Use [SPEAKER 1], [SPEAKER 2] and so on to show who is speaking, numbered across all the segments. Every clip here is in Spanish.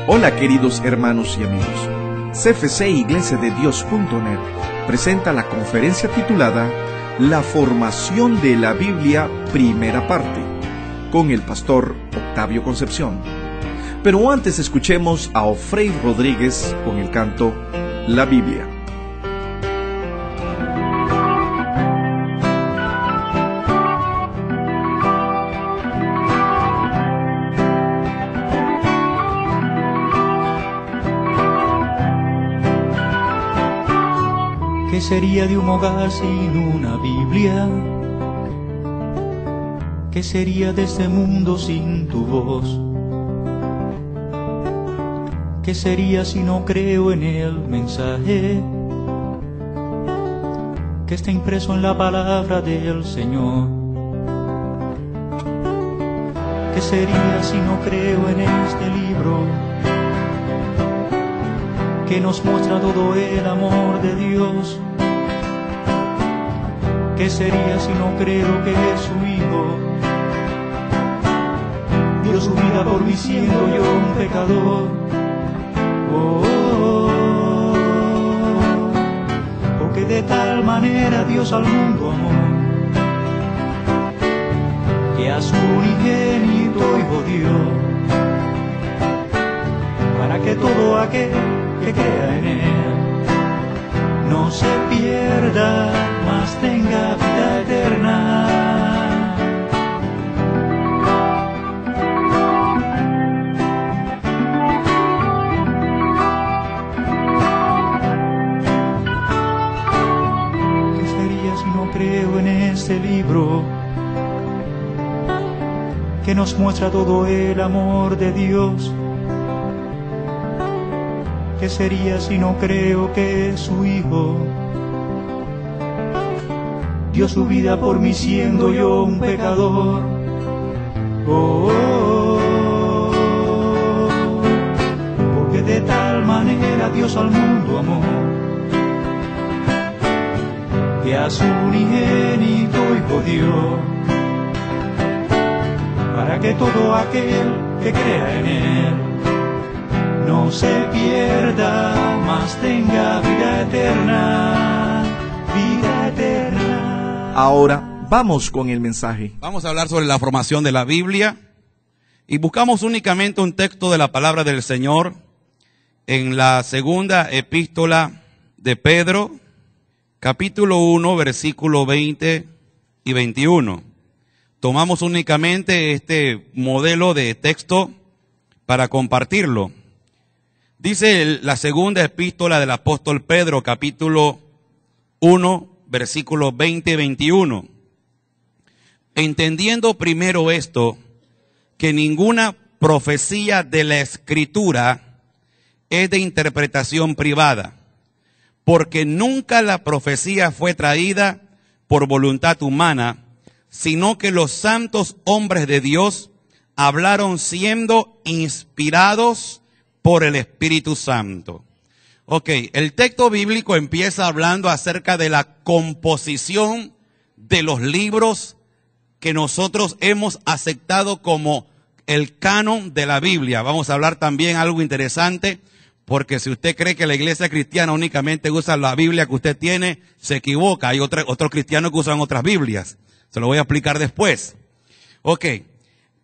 [SPEAKER 1] Hola queridos hermanos y amigos. CFC Iglesiadedios.net presenta la conferencia titulada La formación de la Biblia, primera parte, con el pastor Octavio Concepción. Pero antes escuchemos a Ofrey Rodríguez con el canto La Biblia.
[SPEAKER 2] ¿Qué sería de un hogar sin una Biblia? ¿Qué sería de este mundo sin tu voz? ¿Qué sería si no creo en el mensaje que está impreso en la palabra del Señor? ¿Qué sería si no creo en este libro que nos muestra todo el amor de Dios? ¿Qué sería si no creo que su Hijo dio su vida por mí siendo yo un pecador? Porque de tal manera Dios al mundo amó, que a su unigénito Hijo dio, para que todo aquel que crea en Él no se pierda, mas tenga vida eterna. ¿Qué sería si no creo en este libro que nos muestra todo el amor de Dios? ¿Qué sería si no creo que su Hijo dio su vida por mí siendo yo un pecador? Porque de tal manera Dios al mundo amó, que a su unigénito Hijo dio, para que todo aquel que crea en Él no se pierda, mas tenga vida eterna, vida eterna.
[SPEAKER 1] Ahora vamos con el mensaje.
[SPEAKER 3] Vamos a hablar sobre la formación de la Biblia y buscamos únicamente un texto de la palabra del Señor en la segunda epístola de Pedro, capítulo 1, versículo 20 y 21. Tomamos únicamente este modelo de texto para compartirlo. Dice la segunda epístola del apóstol Pedro, capítulo 1, versículos 20 y 21. Entendiendo primero esto, que ninguna profecía de la Escritura es de interpretación privada, porque nunca la profecía fue traída por voluntad humana, sino que los santos hombres de Dios hablaron siendo inspirados por el Espíritu Santo. Ok, el texto bíblico empieza hablando acerca de la composición de los libros que nosotros hemos aceptado como el canon de la Biblia. Vamos a hablar también algo interesante, porque si usted cree que la iglesia cristiana únicamente usa la Biblia que usted tiene, se equivoca. Hay otros cristianos que usan otras Biblias. Se lo voy a explicar después. Ok.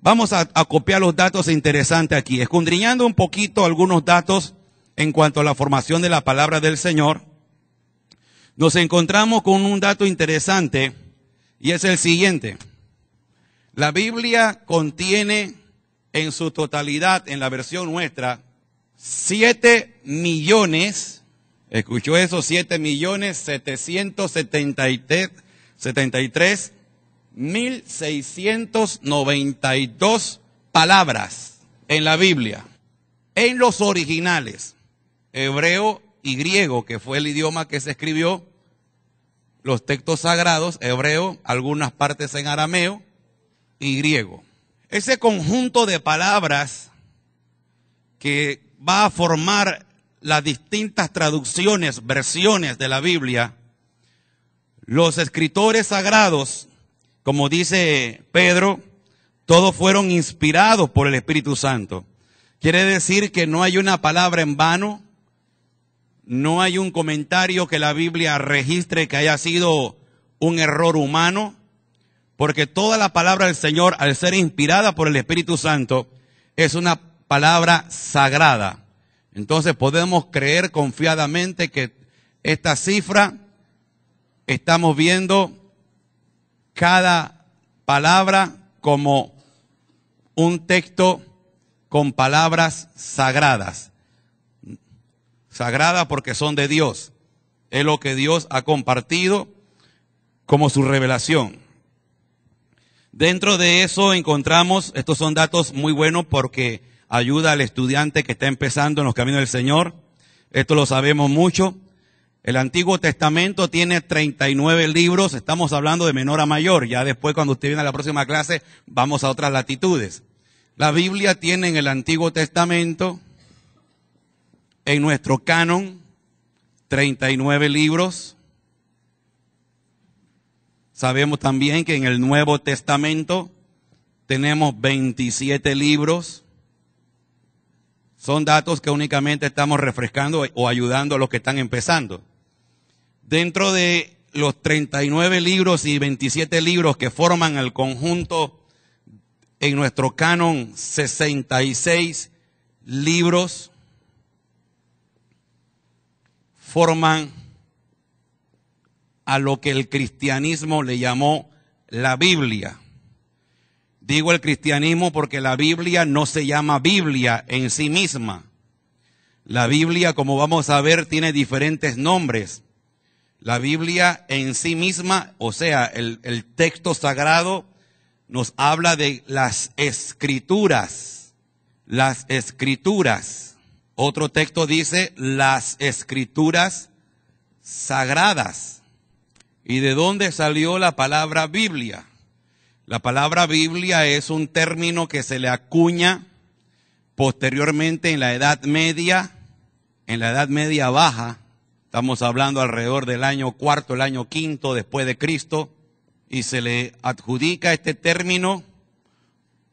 [SPEAKER 3] Vamos a copiar los datos interesantes aquí, escudriñando un poquito algunos datos en cuanto a la formación de la palabra del Señor. Nos encontramos con un dato interesante y es el siguiente. La Biblia contiene en su totalidad, en la versión nuestra, 7 millones, escuchó eso, 7.773.692 palabras en la Biblia, en los originales, hebreo y griego, que fue el idioma que se escribió los textos sagrados, hebreo, algunas partes en arameo y griego. Ese conjunto de palabras que va a formar las distintas traducciones, versiones de la Biblia, los escritores sagrados, como dice Pedro, todos fueron inspirados por el Espíritu Santo. Quiere decir que no hay una palabra en vano, no hay un comentario que la Biblia registre que haya sido un error humano, porque toda la palabra del Señor, al ser inspirada por el Espíritu Santo, es una palabra sagrada. Entonces podemos creer confiadamente que esta cifra, estamos viendo cada palabra como un texto con palabras sagradas. Sagradas porque son de Dios. Es lo que Dios ha compartido como su revelación. Dentro de eso encontramos, estos son datos muy buenos porque ayuda al estudiante que está empezando en los caminos del Señor. Esto lo sabemos mucho. El Antiguo Testamento tiene 39 libros, estamos hablando de menor a mayor. Ya después, cuando usted viene a la próxima clase, vamos a otras latitudes. La Biblia tiene en el Antiguo Testamento, en nuestro canon, 39 libros. Sabemos también que en el Nuevo Testamento tenemos 27 libros. Son datos que únicamente estamos refrescando o ayudando a los que están empezando. Dentro de los 39 libros y 27 libros que forman el conjunto, en nuestro canon, 66 libros forman a lo que el cristianismo le llamó la Biblia. Digo el cristianismo porque la Biblia no se llama Biblia en sí misma. La Biblia, como vamos a ver, tiene diferentes nombres. La Biblia en sí misma, o sea, el texto sagrado, nos habla de las escrituras. Las escrituras. Otro texto dice las escrituras sagradas. ¿Y de dónde salió la palabra Biblia? La palabra Biblia es un término que se le acuña posteriormente en la Edad Media Baja. Estamos hablando alrededor del año cuarto, el año quinto después de Cristo. Y se le adjudica este término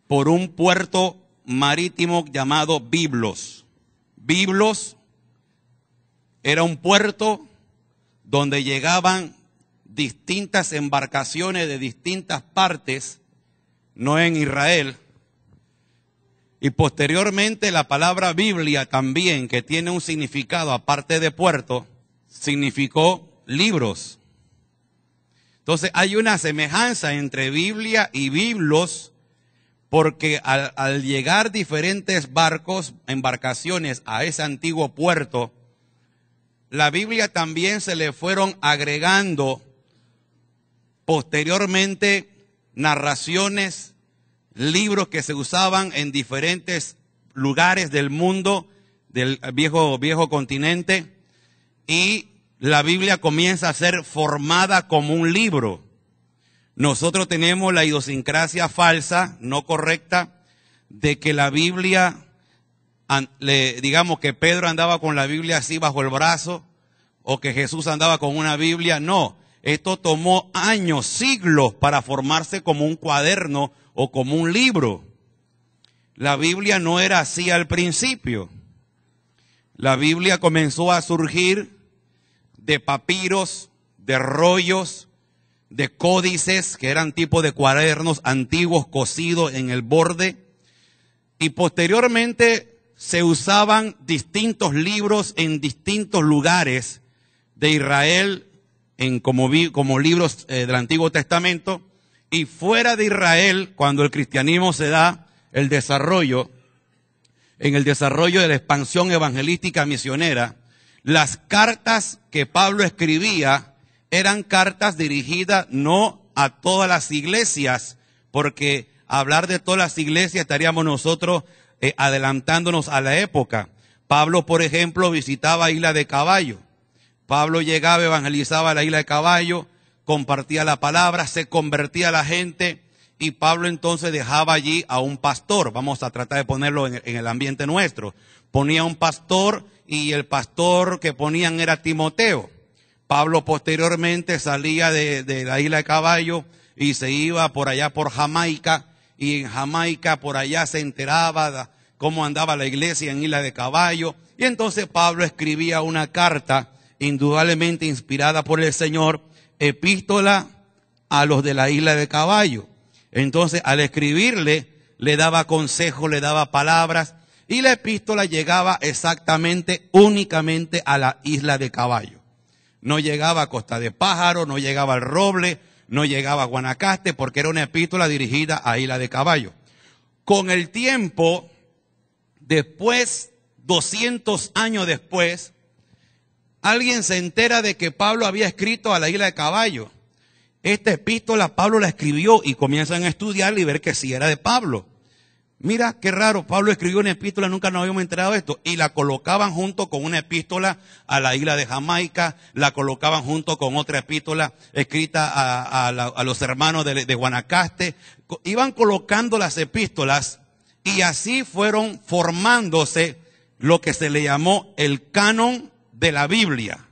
[SPEAKER 3] por un puerto marítimo llamado Biblos. Biblos era un puerto donde llegaban distintas embarcaciones de distintas partes, no en Israel. Y posteriormente la palabra Biblia también, que tiene un significado aparte de puerto, significó libros. Entonces hay una semejanza entre Biblia y Biblos, porque al llegar diferentes barcos, embarcaciones a ese antiguo puerto, la Biblia también se le fueron agregando posteriormente narraciones, libros que se usaban en diferentes lugares del mundo, del viejo continente, y la Biblia comienza a ser formada como un libro. Nosotros tenemos la idiosincrasia falsa, no correcta, de que la Biblia, digamos que Pedro andaba con la Biblia así bajo el brazo, o que Jesús andaba con una Biblia. No, esto tomó años, siglos para formarse como un cuaderno o como un libro. La Biblia no era así al principio. La Biblia comenzó a surgir de papiros, de rollos, de códices, que eran tipo de cuadernos antiguos cosidos en el borde, y posteriormente se usaban distintos libros en distintos lugares de Israel, como libros del Antiguo Testamento, y fuera de Israel, cuando el cristianismo se da en el desarrollo de la expansión evangelística misionera, las cartas que Pablo escribía eran cartas dirigidas no a todas las iglesias, porque hablar de todas las iglesias estaríamos nosotros adelantándonos a la época. Pablo, por ejemplo, visitaba Isla de Caballo. Pablo llegaba, evangelizaba la Isla de Caballo, compartía la palabra, se convertía la gente, y Pablo entonces dejaba allí a un pastor. Vamos a tratar de ponerlo en el ambiente nuestro. Ponía un pastor, y el pastor que ponían era Timoteo. Pablo posteriormente salía de la Isla de Caballo y se iba por allá por Jamaica, y en Jamaica por allá se enteraba cómo andaba la iglesia en Isla de Caballo. Y entonces Pablo escribía una carta, indudablemente inspirada por el Señor, epístola a los de la Isla de Caballo. Entonces, al escribirle, le daba consejos, le daba palabras, y la epístola llegaba exactamente, únicamente a la Isla de Caballo. No llegaba a Costa de Pájaro, no llegaba al Roble, no llegaba a Guanacaste, porque era una epístola dirigida a Isla de Caballo. Con el tiempo, después, 200 años después, alguien se entera de que Pablo había escrito a la Isla de Caballo. Esta epístola Pablo la escribió, y comienzan a estudiarla y ver que sí era de Pablo. Mira qué raro, Pablo escribió una epístola, nunca nos habíamos enterado de esto, y la colocaban junto con una epístola a la isla de Jamaica, la colocaban junto con otra epístola escrita a los hermanos de Guanacaste. Iban colocando las epístolas, y así fueron formándose lo que se le llamó el canon de la Biblia.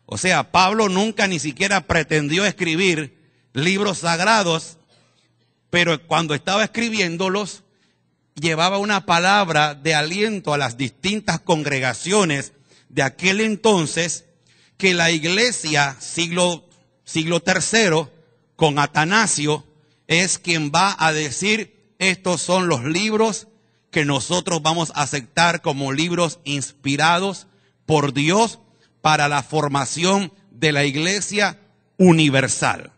[SPEAKER 3] O sea, Pablo nunca ni siquiera pretendió escribir libros sagrados, pero cuando estaba escribiéndolos, llevaba una palabra de aliento a las distintas congregaciones de aquel entonces, que la iglesia siglo III, con Atanasio, es quien va a decir, estos son los libros que nosotros vamos a aceptar como libros inspirados por Dios para la formación de la iglesia universal,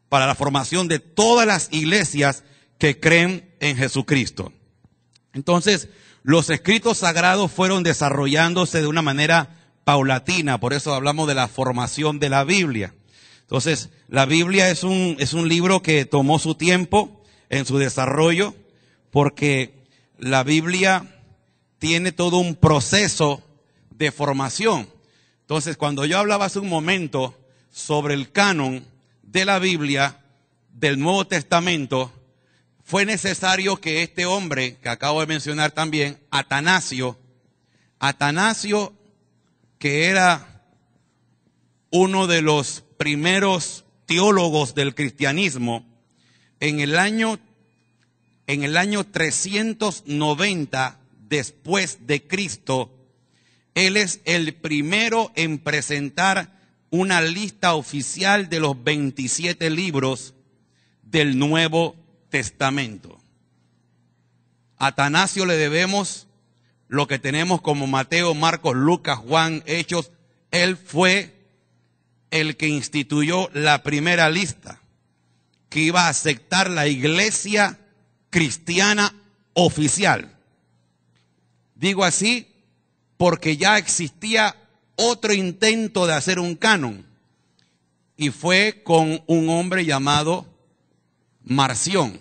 [SPEAKER 3] para la formación de todas las iglesias que creen en Jesucristo. Entonces, los escritos sagrados fueron desarrollándose de una manera paulatina, por eso hablamos de la formación de la Biblia. Entonces, la Biblia es un libro que tomó su tiempo en su desarrollo, porque la Biblia tiene todo un proceso de formación. Entonces, cuando yo hablaba hace un momento sobre el canon de la Biblia, del Nuevo Testamento, fue necesario que este hombre, que acabo de mencionar también, Atanasio, que era uno de los primeros teólogos del cristianismo, en el año 390 después de Cristo, él es el primero en presentar una lista oficial de los 27 libros del Nuevo Testamento. A Atanasio le debemos lo que tenemos como Mateo, Marcos, Lucas, Juan, Hechos. Él fue el que instituyó la primera lista que iba a aceptar la iglesia cristiana oficial. Digo así porque ya existía otro intento de hacer un canon, y fue con un hombre llamado Marción.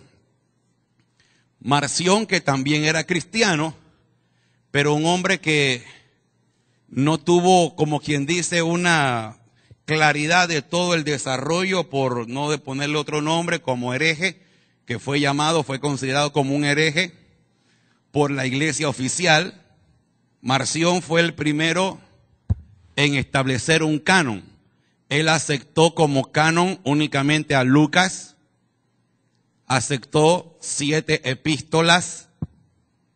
[SPEAKER 3] Marción, que también era cristiano, pero un hombre que no tuvo, como quien dice, una claridad de todo el desarrollo, por no de ponerle otro nombre, como hereje, que fue considerado como un hereje por la iglesia oficial. Marción fue el primero en establecer un canon. Él aceptó como canon únicamente a Lucas, aceptó 7 epístolas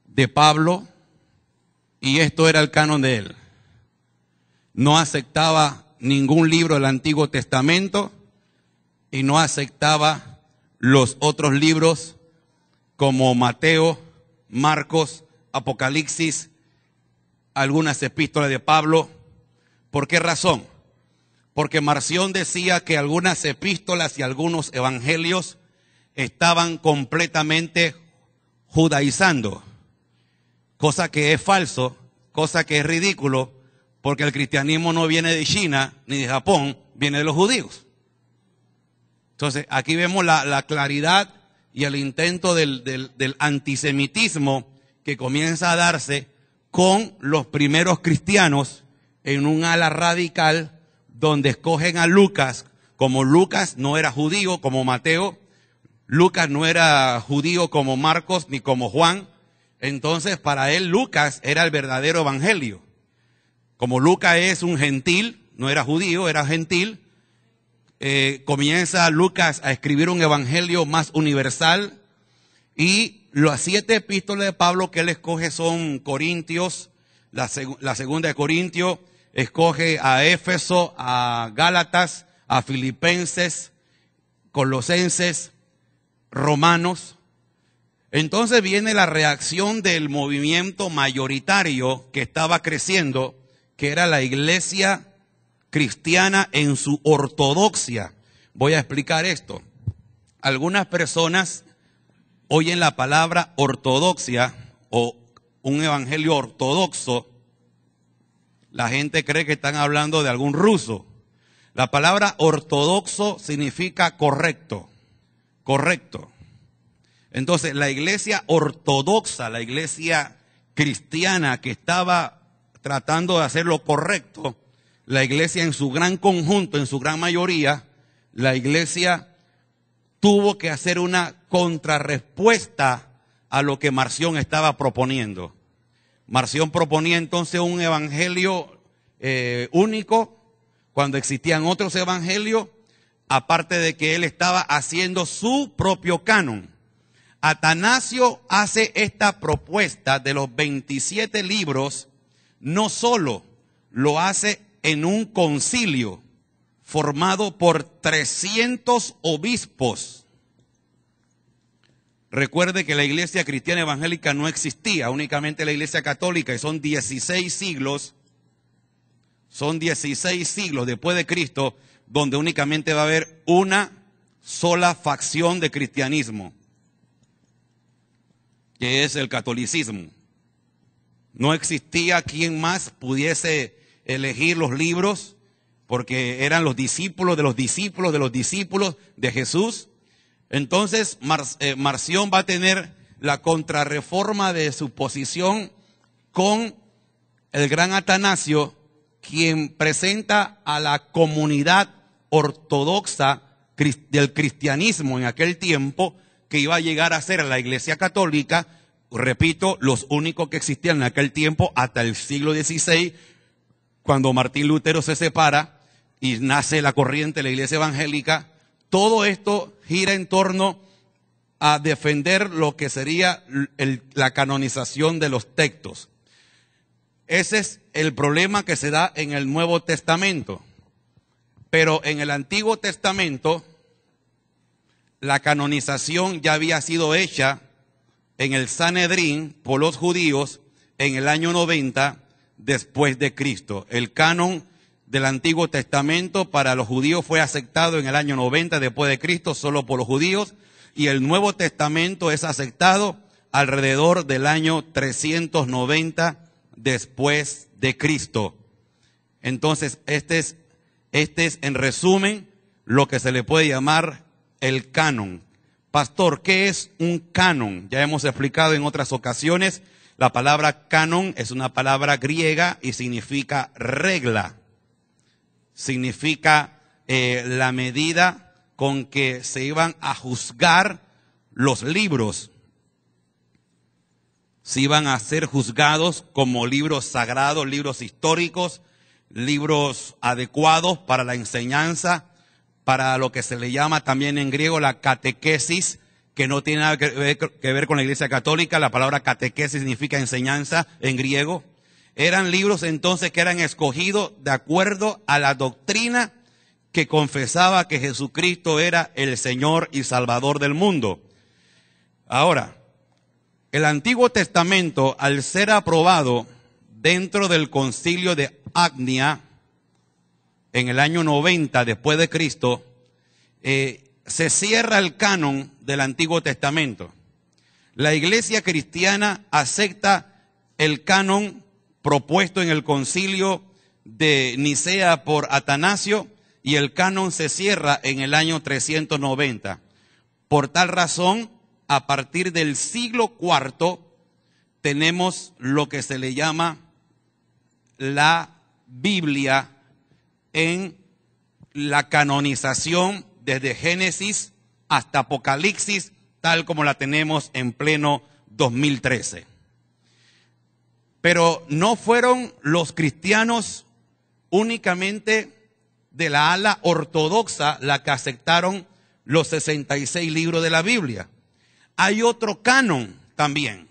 [SPEAKER 3] de Pablo, y esto era el canon de él. No aceptaba ningún libro del Antiguo Testamento, y no aceptaba los otros libros como Mateo, Marcos, Apocalipsis, algunas epístolas de Pablo. ¿Por qué razón? Porque Marción decía que algunas epístolas y algunos evangelios estaban completamente judaizando, cosa que es falso, cosa que es ridículo, porque el cristianismo no viene de China ni de Japón, viene de los judíos. Entonces, aquí vemos la claridad y el intento del antisemitismo que comienza a darse con los primeros cristianos en un ala radical, donde escogen a Lucas. Como Lucas no era judío como Mateo, Lucas no era judío como Marcos ni como Juan, entonces para él Lucas era el verdadero evangelio. Como Lucas es un gentil, no era judío, era gentil, comienza Lucas a escribir un evangelio más universal, y las 7 epístolas de Pablo que él escoge son Corintios, la segunda de Corintios, escoge a Éfeso, a Gálatas, a Filipenses, Colosenses, Romanos. Entonces viene la reacción del movimiento mayoritario que estaba creciendo, que era la iglesia cristiana en su ortodoxia. Voy a explicar esto. Algunas personas oyen la palabra ortodoxia o un evangelio ortodoxo. La gente cree que están hablando de algún ruso. La palabra ortodoxo significa correcto, correcto. Entonces, la iglesia ortodoxa, la iglesia cristiana que estaba tratando de hacer lo correcto, la iglesia en su gran conjunto, en su gran mayoría, la iglesia tuvo que hacer una contrarrespuesta a lo que Marción estaba proponiendo. Marción proponía entonces un evangelio único, cuando existían otros evangelios, aparte de que él estaba haciendo su propio canon. Atanasio hace esta propuesta de los 27 libros, no solo lo hace en un concilio formado por 300 obispos. Recuerde que la iglesia cristiana evangélica no existía, únicamente la iglesia católica, y son 16 siglos después de Cristo, donde únicamente va a haber una sola facción de cristianismo, que es el catolicismo. No existía quien más pudiese elegir los libros, porque eran los discípulos de los discípulos de los discípulos de Jesús. Entonces Marción va a tener la contrarreforma de su posición con el gran Atanasio, quien presenta a la comunidad ortodoxa del cristianismo en aquel tiempo, que iba a llegar a ser la iglesia católica, repito, los únicos que existían en aquel tiempo hasta el siglo XVI, cuando Martín Lutero se separa y nace la corriente de la iglesia evangélica. Todo esto gira en torno a defender lo que sería la canonización de los textos. Ese es el problema que se da en el Nuevo Testamento. Pero en el Antiguo Testamento, la canonización ya había sido hecha en el Sanedrín por los judíos en el año 90 después de Cristo. El canon del Antiguo Testamento para los judíos fue aceptado en el año 90 después de Cristo, solo por los judíos, y el Nuevo Testamento es aceptado alrededor del año 390 después de Cristo. Entonces, este es en resumen lo que se le puede llamar el canon. Pastor, ¿qué es un canon? Ya hemos explicado en otras ocasiones, la palabra canon es una palabra griega y significa regla. Significa la medida con que se iban a juzgar los libros. Se iban a ser juzgados como libros sagrados, libros históricos, libros adecuados para la enseñanza, para lo que se le llama también en griego la catequesis, que no tiene nada que ver con la iglesia católica. La palabra catequesis significa enseñanza en griego. Eran libros entonces que eran escogidos de acuerdo a la doctrina que confesaba que Jesucristo era el Señor y Salvador del mundo. Ahora, el Antiguo Testamento, al ser aprobado dentro del concilio de Agnia, en el año 90 después de Cristo, se cierra el canon del Antiguo Testamento. La iglesia cristiana acepta el canon propuesto en el concilio de Nicea por Atanasio, y el canon se cierra en el año 390. Por tal razón, a partir del siglo IV, tenemos lo que se le llama la Biblia en la canonización desde Génesis hasta Apocalipsis, tal como la tenemos en pleno 2013. Pero no fueron los cristianos únicamente de la ala ortodoxa la que aceptaron los 66 libros de la Biblia. Hay otro canon también.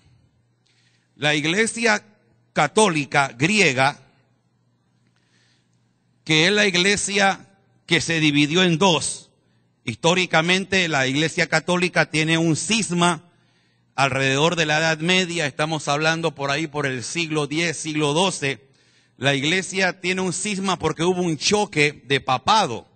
[SPEAKER 3] La iglesia católica griega, que es la iglesia que se dividió en dos. Históricamente la iglesia católica tiene un cisma alrededor de la Edad Media, estamos hablando por ahí por el siglo X, siglo XII. La iglesia tiene un cisma porque hubo un choque de papado.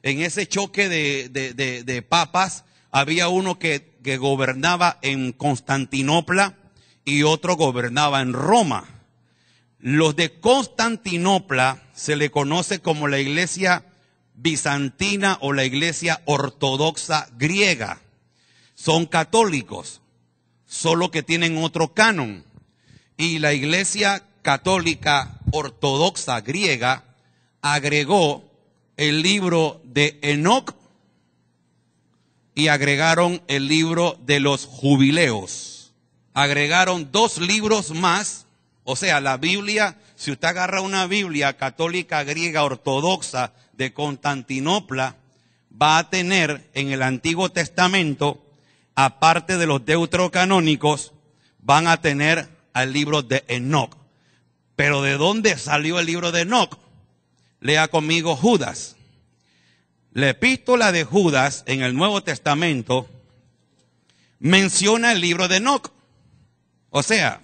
[SPEAKER 3] En ese choque de papas había uno que gobernaba en Constantinopla y otro gobernaba en Roma. Los de Constantinopla se le conoce como la iglesia bizantina o la iglesia ortodoxa griega. Son católicos, solo que tienen otro canon. Y la iglesia católica ortodoxa griega agregó el libro de Enoc y agregaron el libro de los jubileos. Agregaron 2 libros más, o sea, la Biblia, si usted agarra una Biblia católica griega ortodoxa de Constantinopla, va a tener en el Antiguo Testamento, aparte de los deuterocanónicos, van a tener al libro de Enoc. Pero ¿de dónde salió el libro de Enoc? Lea conmigo Judas. La epístola de Judas en el Nuevo Testamento menciona el libro de Enoc. O sea,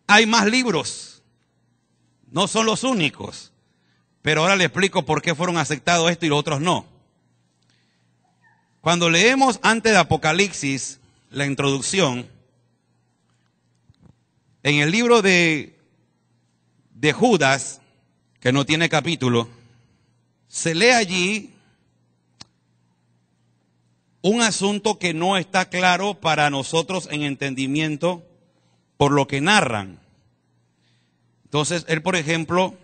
[SPEAKER 3] hay más libros, no son los únicos. Pero ahora le explico por qué fueron aceptados estos y los otros no. Cuando leemos antes de Apocalipsis, la introducción, en el libro de Judas, que no tiene capítulo, se lee allí un asunto que no está claro para nosotros en entendimiento por lo que narran. Entonces, él, por ejemplo,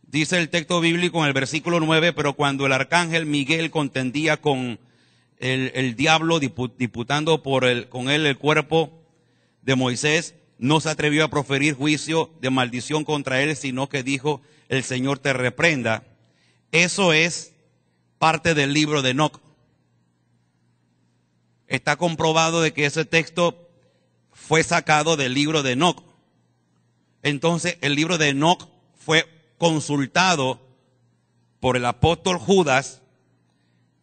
[SPEAKER 3] dice el texto bíblico en el versículo 9, pero cuando el arcángel Miguel contendía con el diablo, disputando con él el cuerpo de Moisés, no se atrevió a proferir juicio de maldición contra él, sino que dijo, el Señor te reprenda. Eso es parte del libro de Enoc. Está comprobado de que ese texto fue sacado del libro de Enoc. Entonces, el libro de Enoc fue consultado por el apóstol Judas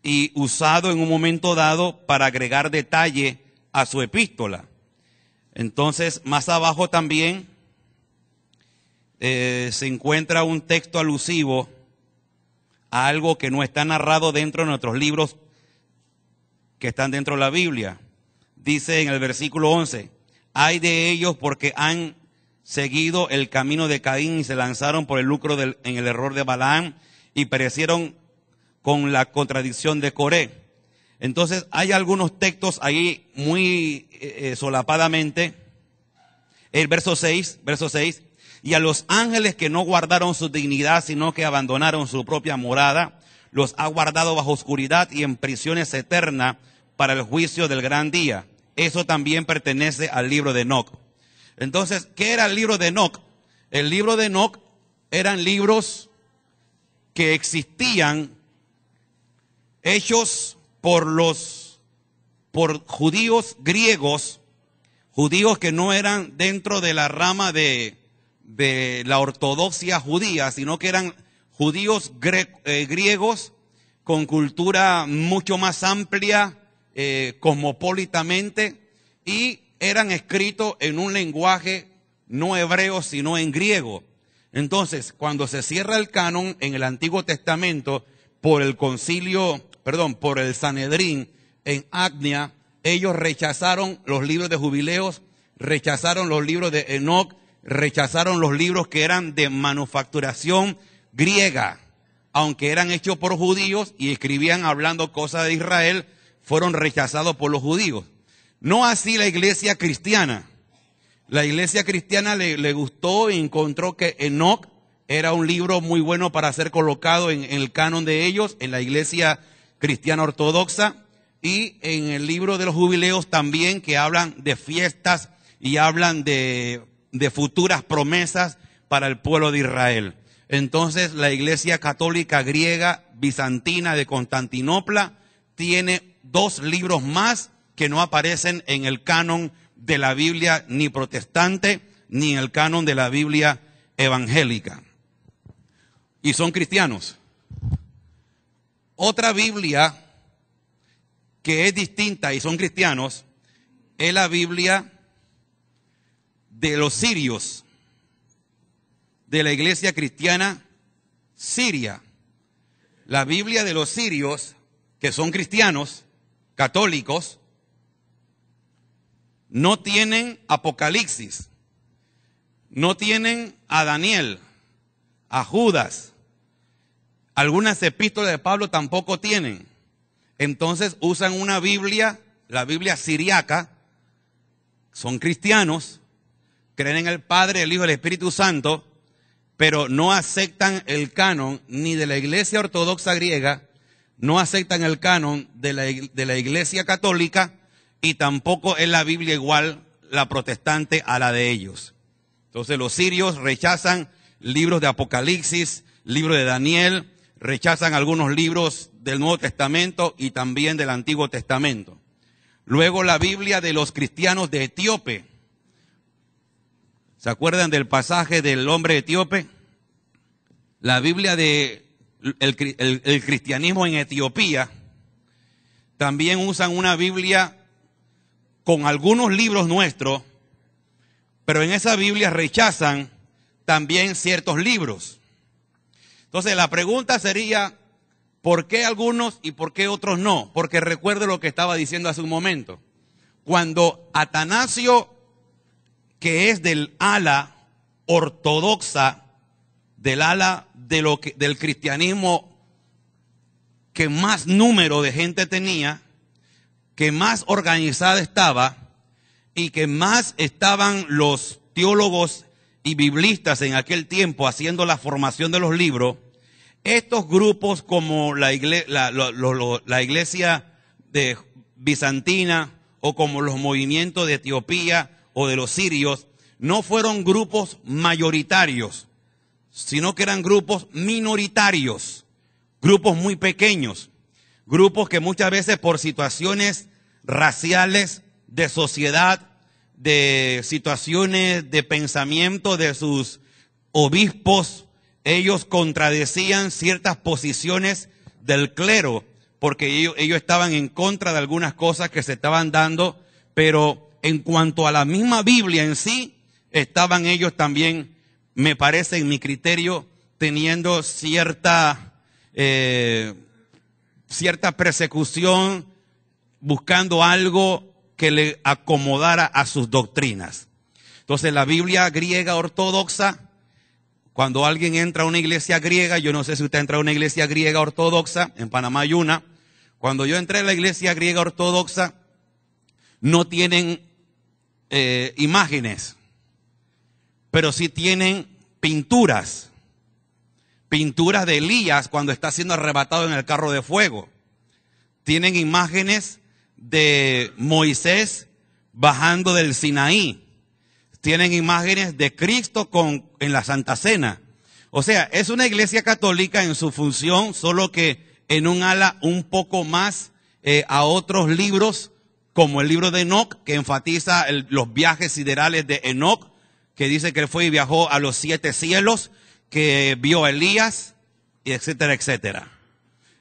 [SPEAKER 3] y usado en un momento dado para agregar detalle a su epístola. Entonces, más abajo también se encuentra un texto alusivo a algo que no está narrado dentro de nuestros libros que están dentro de la Biblia. Dice en el versículo 11, ay de ellos porque han seguido el camino de Caín y se lanzaron por el lucro en el error de Balaam y perecieron con la contradicción de Coré. Entonces hay algunos textos ahí muy solapadamente. El verso 6, y a los ángeles que no guardaron su dignidad, sino que abandonaron su propia morada, los ha guardado bajo oscuridad y en prisiones eternas para el juicio del gran día. Eso también pertenece al libro de Enoc. Entonces, ¿qué era el libro de Enoc? El libro de Enoc eran libros que existían, hechos por judíos griegos, judíos que no eran dentro de la rama de la ortodoxia judía, sino que eran judíos griegos con cultura mucho más amplia, cosmopolitamente, y eran escritos en un lenguaje no hebreo, sino en griego. Entonces, cuando se cierra el canon en el Antiguo Testamento por el Sanedrín en Agnia, ellos rechazaron los libros de Jubileos, rechazaron los libros de Enoc, rechazaron los libros que eran de manufacturación griega, aunque eran hechos por judíos y escribían hablando cosas de Israel, fueron rechazados por los judíos. No así la iglesia cristiana. La iglesia cristiana le gustó y encontró que Enoc era un libro muy bueno para ser colocado en el canon de ellos, en la iglesia cristiana ortodoxa, y en el libro de los jubileos también, que hablan de fiestas y hablan de futuras promesas para el pueblo de Israel. Entonces la iglesia católica griega bizantina de Constantinopla tiene 2 libros más que no aparecen en el canon de la Biblia ni protestante, ni en el canon de la Biblia evangélica. Y son cristianos. Otra Biblia que es distinta y son cristianos es la Biblia de los sirios, de la iglesia cristiana siria. La Biblia de los sirios, que son cristianos, católicos, no tienen Apocalipsis, no tienen a Daniel, a Judas. Algunas epístolas de Pablo tampoco tienen. Entonces usan una Biblia, la Biblia siriaca. Son cristianos, creen en el Padre, el Hijo y el Espíritu Santo, pero no aceptan el canon ni de la Iglesia Ortodoxa griega, no aceptan el canon de la Iglesia Católica, y tampoco es la Biblia igual, la protestante, a la de ellos. Entonces los sirios rechazan libros de Apocalipsis, libros de Daniel, rechazan algunos libros del Nuevo Testamento y también del Antiguo Testamento. Luego la Biblia de los cristianos de Etíope. ¿Se acuerdan del pasaje del hombre etíope? La Biblia de el cristianismo en Etiopía. También usan una Biblia con algunos libros nuestros, pero en esa Biblia rechazan también ciertos libros. Entonces la pregunta sería, ¿por qué algunos y por qué otros no? Porque recuerdo lo que estaba diciendo hace un momento. Cuando Atanasio, que es del ala ortodoxa, del ala del cristianismo que más número de gente tenía, que más organizada estaba y que más estaban los teólogos y biblistas en aquel tiempo haciendo la formación de los libros, estos grupos como la iglesia de bizantina o como los movimientos de Etiopía o de los sirios, no fueron grupos mayoritarios, sino que eran grupos minoritarios, grupos muy pequeños, grupos que muchas veces por situaciones raciales, de sociedad, de situaciones de pensamiento de sus obispos, ellos contradecían ciertas posiciones del clero, porque ellos estaban en contra de algunas cosas que se estaban dando, pero en cuanto a la misma Biblia en sí, estaban ellos también, me parece, en mi criterio, teniendo cierta persecución, buscando algo que le acomodara a sus doctrinas. Entonces la Biblia griega ortodoxa, cuando alguien entra a una iglesia griega, yo no sé si usted entra a una iglesia griega ortodoxa, en Panamá hay una, cuando yo entré a la iglesia griega ortodoxa, no tienen imágenes, pero sí tienen pinturas de Elías cuando está siendo arrebatado en el carro de fuego. Tienen imágenes de Moisés bajando del Sinaí. Tienen imágenes de Cristo en la Santa Cena. O sea, es una iglesia católica en su función, solo que en un ala un poco más a otros libros, como el libro de Enoc, que enfatiza los viajes siderales de Enoc, que dice que él fue y viajó a los 7 cielos, que vio a Elías, y etcétera, etcétera.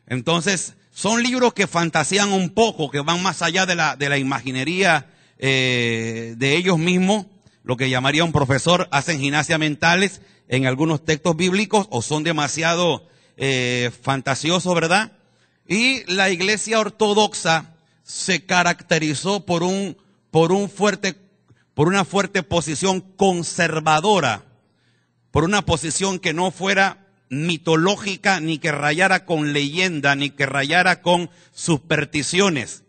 [SPEAKER 3] Entonces, son libros que fantasean un poco, que van más allá de la imaginería de ellos mismos, lo que llamaría un profesor, hacen gimnasia mentales en algunos textos bíblicos, o son demasiado fantasiosos, ¿verdad? Y la iglesia ortodoxa se caracterizó por una fuerte posición conservadora, por una posición que no fuera mitológica, ni que rayara con leyenda, ni que rayara con supersticiones.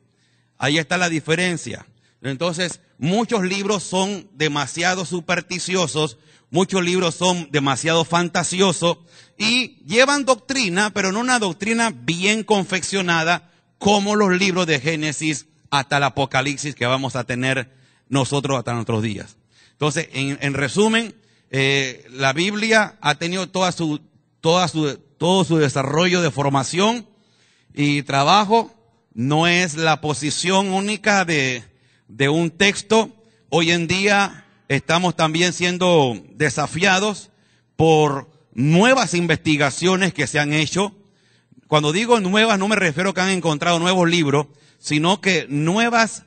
[SPEAKER 3] Ahí está la diferencia. Entonces, muchos libros son demasiado supersticiosos, muchos libros son demasiado fantasiosos y llevan doctrina, pero no una doctrina bien confeccionada como los libros de Génesis hasta el Apocalipsis que vamos a tener nosotros hasta nuestros días. Entonces, en resumen, la Biblia ha tenido todo su desarrollo de formación y trabajo no es la posición única de un texto. Hoy en día estamos también siendo desafiados por nuevas investigaciones que se han hecho. Cuando digo nuevas, no me refiero a que han encontrado nuevos libros, sino que nuevas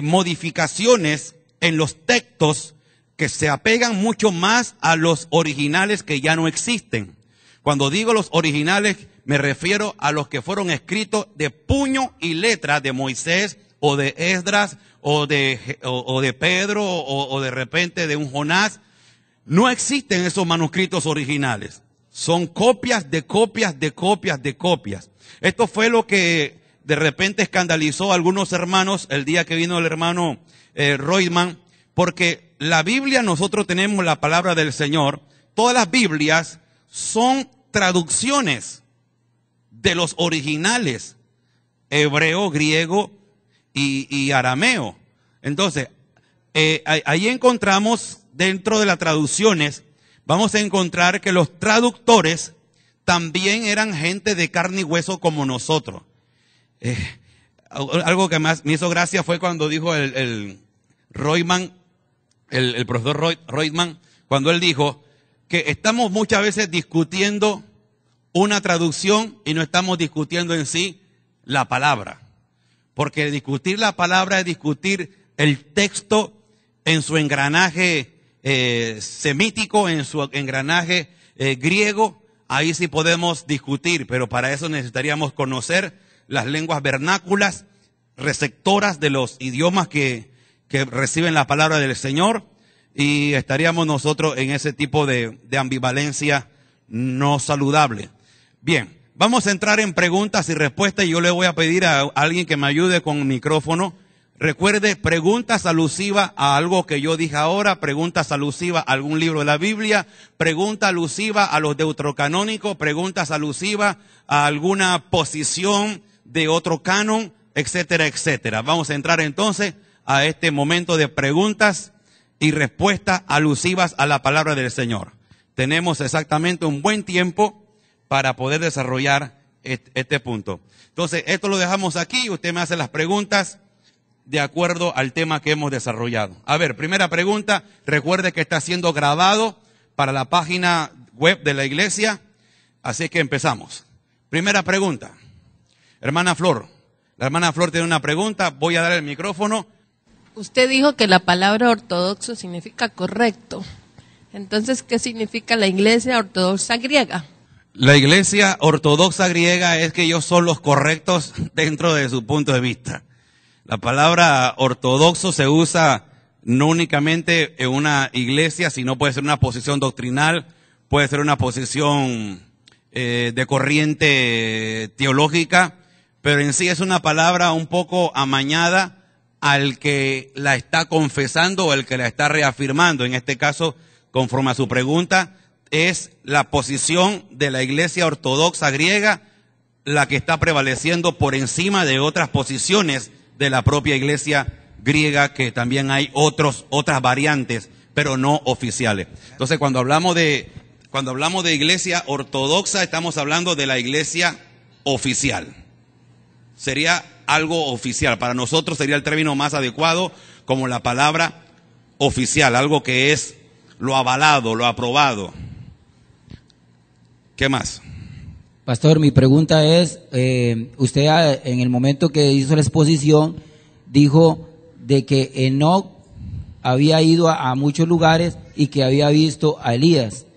[SPEAKER 3] modificaciones en los textos que se apegan mucho más a los originales que ya no existen. Cuando digo los originales, me refiero a los que fueron escritos de puño y letra de Moisés o de Esdras o de Pedro o de repente de un Jonás. No existen esos manuscritos originales. Son copias de copias de copias de copias. Esto fue lo que de repente escandalizó a algunos hermanos el día que vino el hermano Reutemann, porque la Biblia, nosotros tenemos la palabra del Señor. Todas las Biblias son traducciones de los originales, hebreo, griego y arameo. Entonces, ahí encontramos, dentro de las traducciones, vamos a encontrar que los traductores también eran gente de carne y hueso como nosotros. Algo que más me hizo gracia fue cuando dijo el Reutemann, el profesor Reutemann, cuando él dijo que estamos muchas veces discutiendo una traducción y no estamos discutiendo en sí la palabra. Porque discutir la palabra es discutir el texto en su engranaje semítico, en su engranaje griego. Ahí sí podemos discutir, pero para eso necesitaríamos conocer las lenguas vernáculas, receptoras de los idiomas que reciben la palabra del Señor, y estaríamos nosotros en ese tipo de ambivalencia no saludable. Bien, vamos a entrar en preguntas y respuestas, y yo le voy a pedir a alguien que me ayude con el micrófono. Recuerde, preguntas alusivas a algo que yo dije ahora, preguntas alusivas a algún libro de la Biblia, preguntas alusivas a los deuterocanónicos, preguntas alusivas a alguna posición de otro canon, etcétera, etcétera. Vamos a entrar entonces a este momento de preguntas y respuestas alusivas a la palabra del Señor. Tenemos exactamente un buen tiempo para poder desarrollar este punto. Entonces, esto lo dejamos aquí y usted me hace las preguntas de acuerdo al tema que hemos desarrollado. A ver, primera pregunta, recuerde que está siendo grabado para la página web de la iglesia, así que empezamos. Primera pregunta, hermana Flor. La hermana Flor tiene una pregunta, voy a dar el micrófono.
[SPEAKER 4] Usted dijo que la palabra ortodoxo significa correcto. Entonces, ¿qué significa la iglesia ortodoxa griega?
[SPEAKER 3] La iglesia ortodoxa griega es que ellos son los correctos dentro de su punto de vista. La palabra ortodoxo se usa no únicamente en una iglesia, sino puede ser una posición doctrinal, puede ser una posición de corriente teológica, pero en sí es una palabra un poco amañada al que la está confesando o al que la está reafirmando. En este caso, conforme a su pregunta, es la posición de la iglesia ortodoxa griega la que está prevaleciendo por encima de otras posiciones de la propia iglesia griega, que también hay otras variantes, pero no oficiales. Entonces, cuando hablamos de iglesia ortodoxa, estamos hablando de la iglesia oficial. Sería algo oficial. Para nosotros sería el término más adecuado como la palabra oficial, algo que es lo avalado, lo aprobado. ¿Qué más?
[SPEAKER 5] Pastor, mi pregunta es, usted en el momento que hizo la exposición dijo de que Enoc había ido a muchos lugares y que había visto a Elías.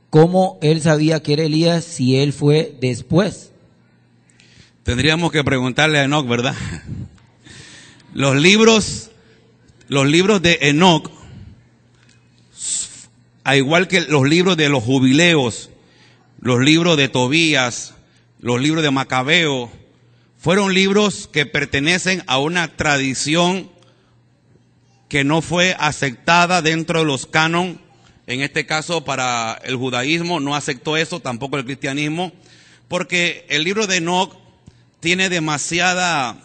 [SPEAKER 5] ¿Cómo él sabía que era Elías si él fue después?
[SPEAKER 3] Tendríamos que preguntarle a Enoc, ¿verdad? Los libros de Enoc, al igual que los libros de los jubileos, los libros de Tobías, los libros de Macabeo, fueron libros que pertenecen a una tradición que no fue aceptada dentro de los cánon. En este caso, para el judaísmo no aceptó eso, tampoco el cristianismo, porque el libro de Enoc tiene demasiada...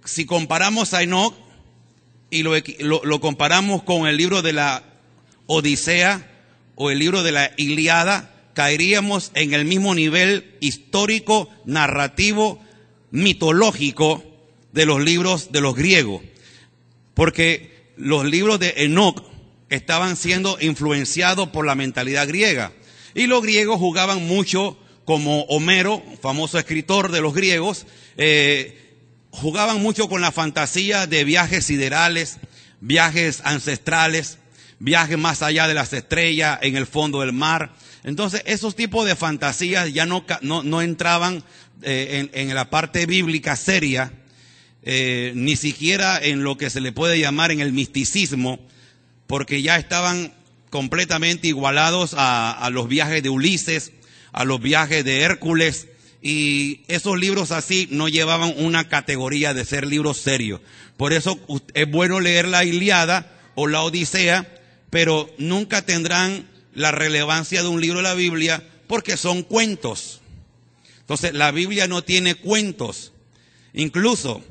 [SPEAKER 3] si comparamos a Enoc y lo comparamos con el libro de la Odisea o el libro de la Ilíada, caeríamos en el mismo nivel histórico, narrativo mitológico de los libros de los griegos, porque los libros de Enoc estaban siendo influenciados por la mentalidad griega, y los griegos jugaban mucho, como Homero, famoso escritor de los griegos, jugaban mucho con la fantasía de viajes siderales, viajes ancestrales, viajes más allá de las estrellas, en el fondo del mar. Entonces, esos tipos de fantasías ya no entraban en la parte bíblica seria, ni siquiera en lo que se le puede llamar en el misticismo, porque ya estaban completamente igualados a los viajes de Ulises, a los viajes de Hércules, y esos libros así no llevaban una categoría de ser libros serios. Por eso es bueno leer la Ilíada o la Odisea, pero nunca tendrán la relevancia de un libro de la Biblia, porque son cuentos. Entonces, la Biblia no tiene cuentos. Incluso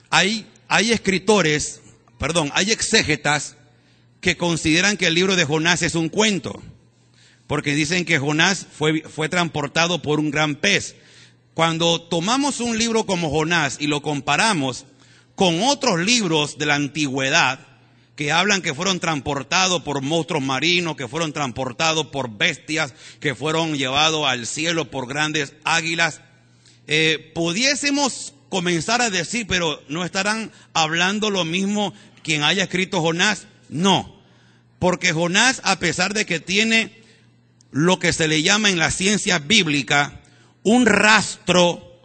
[SPEAKER 3] hay exégetas que consideran que el libro de Jonás es un cuento, porque dicen que Jonás fue transportado por un gran pez. Cuando tomamos un libro como Jonás y lo comparamos con otros libros de la antigüedad que hablan que fueron transportados por monstruos marinos, que fueron transportados por bestias, que fueron llevados al cielo por grandes águilas, pudiésemos comenzar a decir, pero ¿no estarán hablando lo mismo quien haya escrito Jonás? No, porque Jonás, a pesar de que tiene lo que se le llama en la ciencia bíblica un rastro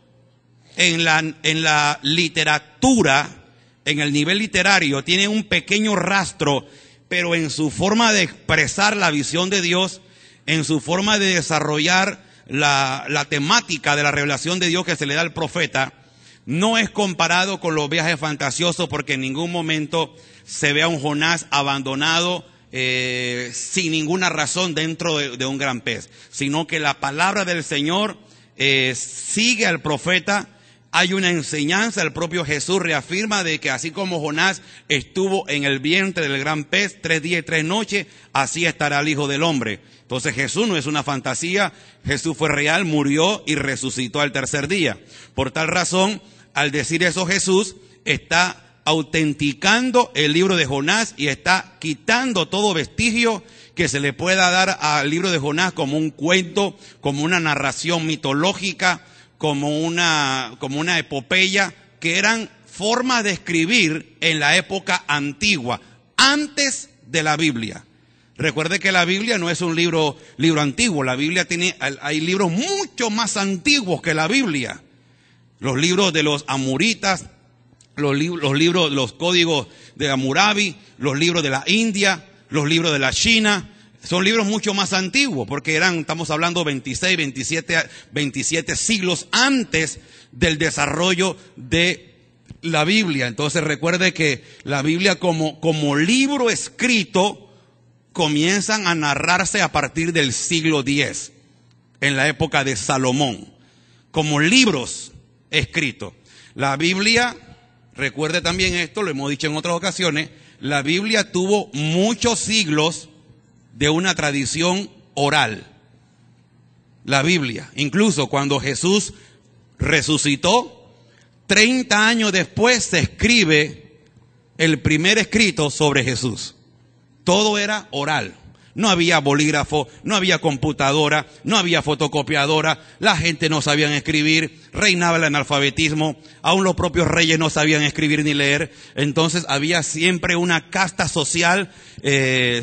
[SPEAKER 3] en la literatura, en el nivel literario, tiene un pequeño rastro, pero en su forma de expresar la visión de Dios, en su forma de desarrollar la temática de la revelación de Dios que se le da al profeta, no es comparado con los viajes fantasiosos, porque en ningún momento se ve a un Jonás abandonado sin ninguna razón dentro de un gran pez, sino que la palabra del Señor sigue al profeta. Hay una enseñanza, el propio Jesús reafirma de que así como Jonás estuvo en el vientre del gran pez 3 días y 3 noches, así estará el Hijo del Hombre. Entonces Jesús no es una fantasía, Jesús fue real, murió y resucitó al tercer día. Por tal razón, al decir eso, Jesús está autenticando el libro de Jonás y está quitando todo vestigio que se le pueda dar al libro de Jonás como un cuento, como una narración mitológica, como una epopeya, que eran formas de escribir en la época antigua, antes de la Biblia. Recuerde que la Biblia no es un libro antiguo, la Biblia hay libros mucho más antiguos que la Biblia. Los libros de los amuritas, los códigos de Hammurabi, los libros de la India, los libros de la China, son libros mucho más antiguos, porque estamos hablando 26, 27 siglos antes del desarrollo de la Biblia. Entonces recuerde que la Biblia como libro escrito comienzan a narrarse a partir del siglo X, en la época de Salomón, como libros escritos. La Biblia, recuerde también esto, lo hemos dicho en otras ocasiones, la Biblia tuvo muchos siglos de una tradición oral. La Biblia, incluso cuando Jesús resucitó, 30 años después se escribe el primer escrito sobre Jesús. Todo era oral. No había bolígrafo, no había computadora, no había fotocopiadora, la gente no sabía escribir, reinaba el analfabetismo, aún los propios reyes no sabían escribir ni leer. Entonces había siempre una casta social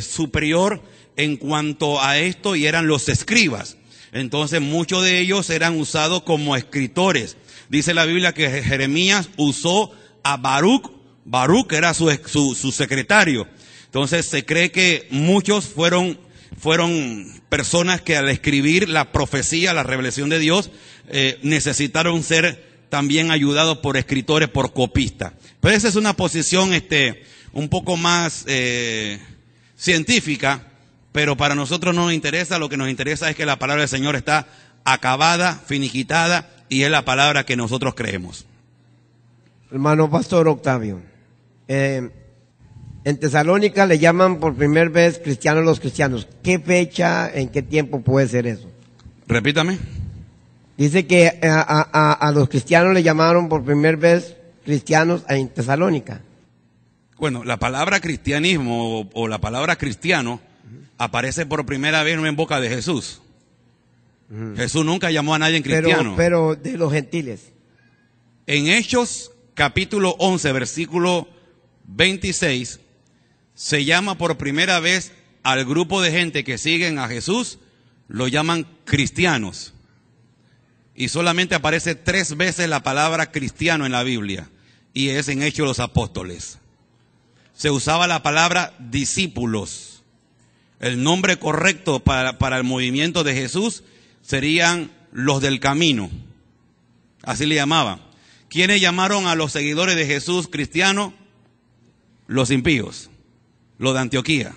[SPEAKER 3] superior en cuanto a esto, y eran los escribas. Entonces muchos de ellos eran usados como escritores. Dice la Biblia que Jeremías usó a Baruch era su secretario. Entonces se cree que muchos fueron personas que al escribir la profecía, la revelación de Dios, necesitaron ser también ayudados por escritores, por copistas. Pero esa es una posición un poco más científica, pero para nosotros no nos interesa. Lo que nos interesa es que la palabra del Señor está acabada, finiquitada, y es la palabra que nosotros creemos.
[SPEAKER 6] Hermano Pastor Octavio, en Tesalónica le llaman por primera vez cristianos los cristianos. ¿Qué fecha, en qué tiempo puede ser eso?
[SPEAKER 3] Repítame.
[SPEAKER 6] Dice que a los cristianos le llamaron por primera vez cristianos en Tesalónica.
[SPEAKER 3] Bueno, la palabra cristianismo o la palabra cristiano aparece por primera vez en boca de Jesús. Jesús nunca llamó a nadie en cristiano.
[SPEAKER 6] Pero de los gentiles.
[SPEAKER 3] En Hechos capítulo 11, versículo 26, se llama por primera vez al grupo de gente que siguen a Jesús, lo llaman cristianos. Y solamente aparece 3 veces la palabra cristiano en la Biblia, y es en Hechos de los Apóstoles. Se usaba la palabra discípulos. El nombre correcto para el movimiento de Jesús serían los del camino. Así le llamaban. ¿Quiénes llamaron a los seguidores de Jesús cristianos? Los impíos, los de Antioquía.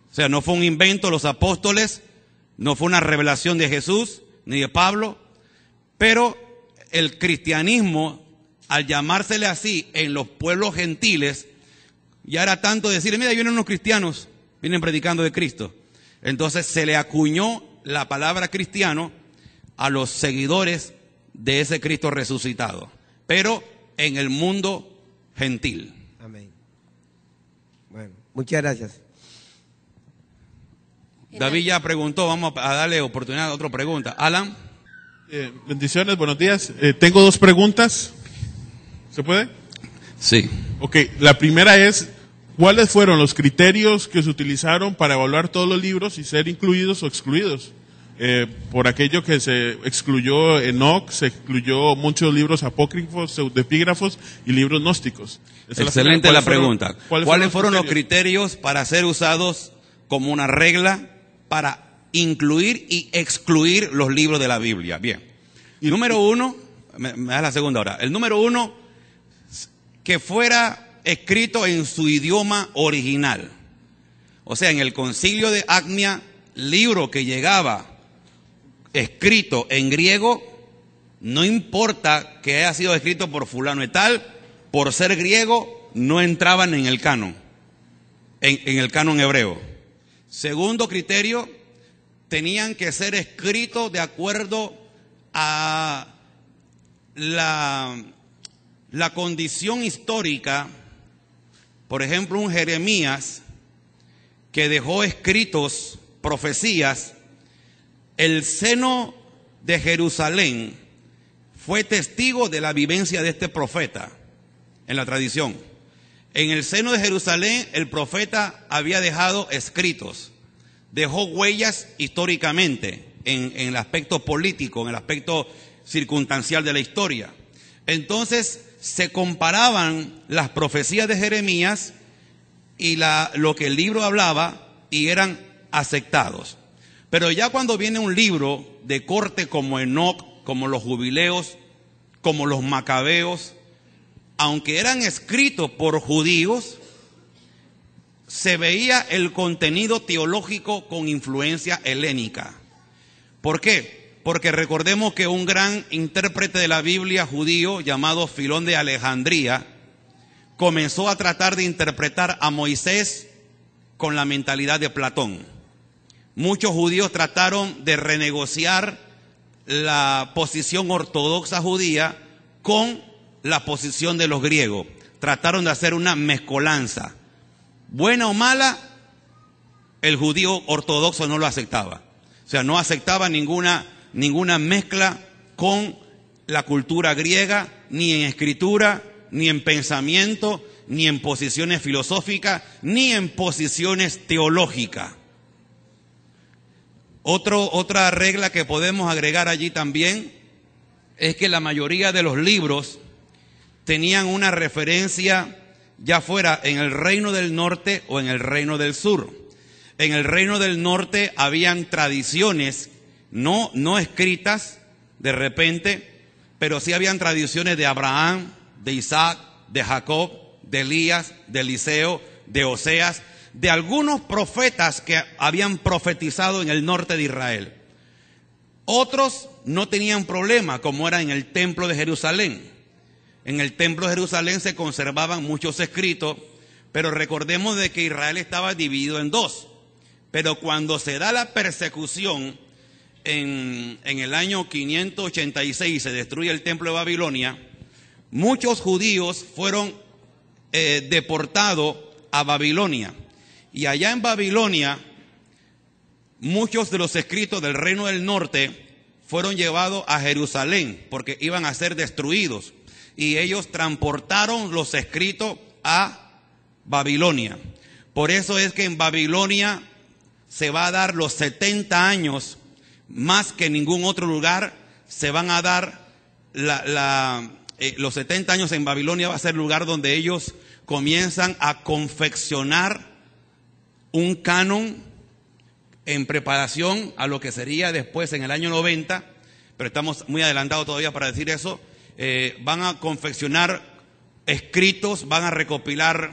[SPEAKER 3] O sea, no fue un invento de los apóstoles, no fue una revelación de Jesús ni de Pablo, pero el cristianismo, al llamársele así en los pueblos gentiles, ya era tanto decir, mira, vienen unos cristianos, vienen predicando de Cristo. Entonces se le acuñó la palabra cristiano a los seguidores de ese Cristo resucitado, pero en el mundo gentil.
[SPEAKER 6] Amén. Bueno, muchas gracias.
[SPEAKER 3] David ya preguntó, vamos a darle oportunidad a otra pregunta. Alan.
[SPEAKER 7] Bendiciones, buenos días. Tengo 2 preguntas. ¿Se puede?
[SPEAKER 3] Sí.
[SPEAKER 7] Ok, la primera es, ¿cuáles fueron los criterios que se utilizaron para evaluar todos los libros y ser incluidos o excluidos? Por aquello que se excluyó Enoc, se excluyó muchos libros apócrifos, pseudoepígrafos y libros gnósticos.
[SPEAKER 3] Excelente la pregunta. ¿Cuáles fueron los criterios para ser usados como una regla para incluir y excluir los libros de la Biblia? Bien. Y número 1, me da la segunda hora. El número 1, que fuera escrito en su idioma original. O sea, en el concilio de Agnia, libro que llegaba escrito en griego, no importa que haya sido escrito por fulano y tal, por ser griego, no entraban en el canon, en el canon hebreo. Segundo criterio, tenían que ser escritos de acuerdo a la condición histórica. Por ejemplo, un Jeremías que dejó escritos profecías. El seno de Jerusalén fue testigo de la vivencia de este profeta en la tradición. En el seno de Jerusalén el profeta había dejado escritos, dejó huellas históricamente en el aspecto político, en el aspecto circunstancial de la historia. Entonces se comparaban las profecías de Jeremías y lo que el libro hablaba y eran aceptados. Pero ya cuando viene un libro de corte como Enoc, como los Jubileos, como los Macabeos, aunque eran escritos por judíos, se veía el contenido teológico con influencia helénica. ¿Por qué? Porque recordemos que un gran intérprete de la Biblia judío llamado Filón de Alejandría comenzó a tratar de interpretar a Moisés con la mentalidad de Platón. Muchos judíos trataron de renegociar la posición ortodoxa judía con la posición de los griegos. Trataron de hacer una mezcolanza. Buena o mala, el judío ortodoxo no lo aceptaba. O sea, no aceptaba ninguna mezcla con la cultura griega, ni en escritura, ni en pensamiento, ni en posiciones filosóficas, ni en posiciones teológicas. Otra regla que podemos agregar allí también es que la mayoría de los libros tenían una referencia ya fuera en el reino del norte o en el reino del sur. En el reino del norte habían tradiciones no escritas de repente, pero sí habían tradiciones de Abraham, de Isaac, de Jacob, de Elías, de Eliseo, de Oseas, de algunos profetas que habían profetizado en el norte de Israel. Otros no tenían problema, como era en el templo de Jerusalén. En el templo de Jerusalén se conservaban muchos escritos, pero recordemos de que Israel estaba dividido en 2. Pero cuando se da la persecución en el año 586 se destruye el templo de Babilonia, muchos judíos fueron deportados a Babilonia. Y allá en Babilonia, muchos de los escritos del reino del norte fueron llevados a Jerusalén porque iban a ser destruidos. Y ellos transportaron los escritos a Babilonia. Por eso es que en Babilonia se va a dar los 70 años, más que en ningún otro lugar se van a dar los 70 años en Babilonia. Va a ser el lugar donde ellos comienzan a confeccionar un canon en preparación a lo que sería después en el año 90, pero estamos muy adelantados todavía para decir eso. Van a confeccionar escritos, van a recopilar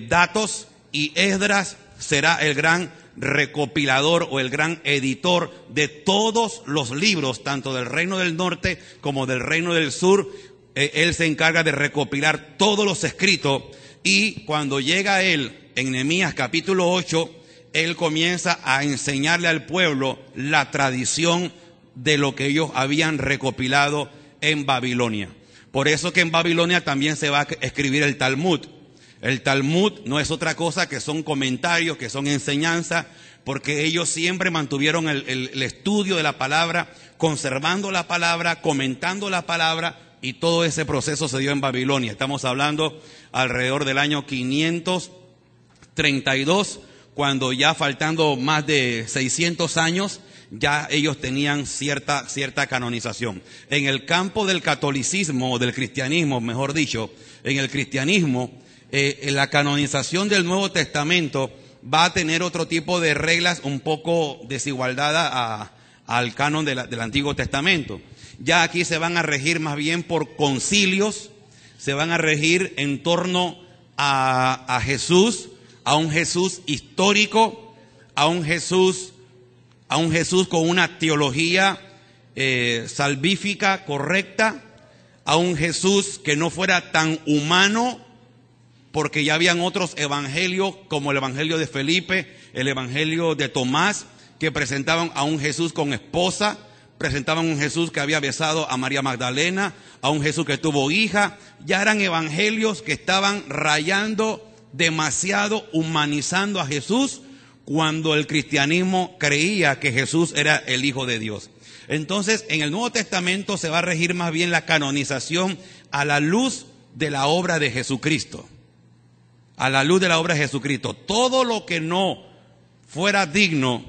[SPEAKER 3] datos, y Esdras será el gran recopilador o el gran editor de todos los libros, tanto del reino del norte como del reino del sur. Él se encarga de recopilar todos los escritos, y cuando llega él en Nehemías capítulo 8, él comienza a enseñarle al pueblo la tradición de lo que ellos habían recopilado en Babilonia. Por eso que en Babilonia también se va a escribir el Talmud. El Talmud no es otra cosa que son comentarios, que son enseñanzas, porque ellos siempre mantuvieron el estudio de la palabra, conservando la palabra, comentando la palabra, y todo ese proceso se dio en Babilonia. Estamos hablando alrededor del año 532, cuando ya faltando más de 600 años, ya ellos tenían cierta canonización. En el campo del catolicismo, o del cristianismo, mejor dicho, en el cristianismo, la canonización del Nuevo Testamento va a tener otro tipo de reglas un poco desigualdad al canon del Antiguo Testamento. Ya aquí se van a regir más bien por concilios, se van a regir en torno a Jesús, a un Jesús histórico, a un Jesús con una teología salvífica correcta, a un Jesús que no fuera tan humano, porque ya habían otros evangelios como el evangelio de Felipe, el evangelio de Tomás, que presentaban a un Jesús con esposa, presentaban un Jesús que había besado a María Magdalena, a un Jesús que tuvo hija. Ya eran evangelios que estaban rayando demasiado, humanizando a Jesús, cuando el cristianismo creía que Jesús era el Hijo de Dios. Entonces, en el Nuevo Testamento se va a regir más bien la canonización a la luz de la obra de Jesucristo. A la luz de la obra de Jesucristo. Todo lo que no fuera digno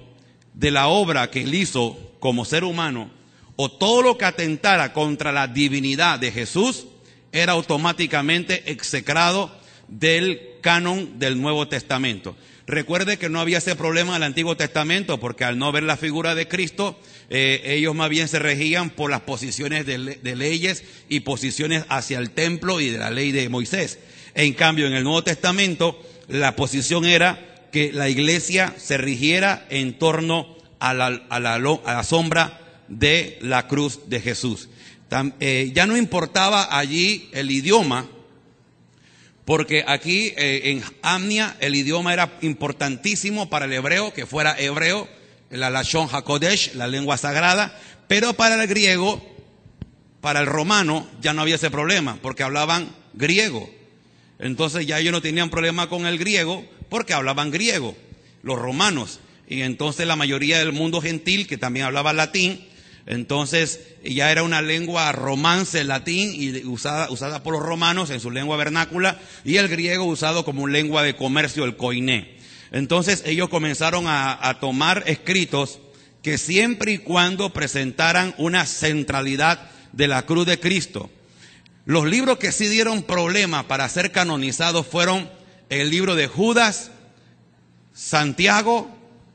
[SPEAKER 3] de la obra que él hizo como ser humano, o todo lo que atentara contra la divinidad de Jesús, era automáticamente execrado del canon del Nuevo Testamento. Recuerde que no había ese problema en el Antiguo Testamento, porque al no ver la figura de Cristo, ellos más bien se regían por las posiciones de leyes y posiciones hacia el templo y de la ley de Moisés. En cambio, en el Nuevo Testamento, la posición era que la iglesia se rigiera en torno a la sombra de la cruz de Jesús. Ya no importaba allí el idioma, porque aquí en Amnia el idioma era importantísimo para el hebreo, que fuera hebreo, la Lashon HaKodesh, la lengua sagrada, pero para el griego, para el romano, ya no había ese problema, porque hablaban griego. Entonces ya ellos no tenían problema con el griego, porque hablaban griego, los romanos. Y entonces la mayoría del mundo gentil, que también hablaba latín, entonces ya era una lengua romance, el latín, y usada por los romanos en su lengua vernácula, y el griego usado como lengua de comercio, el koiné. Entonces ellos comenzaron a tomar escritos que siempre y cuando presentaran una centralidad de la cruz de Cristo. Los libros que sí dieron problema para ser canonizados fueron el libro de Judas, Santiago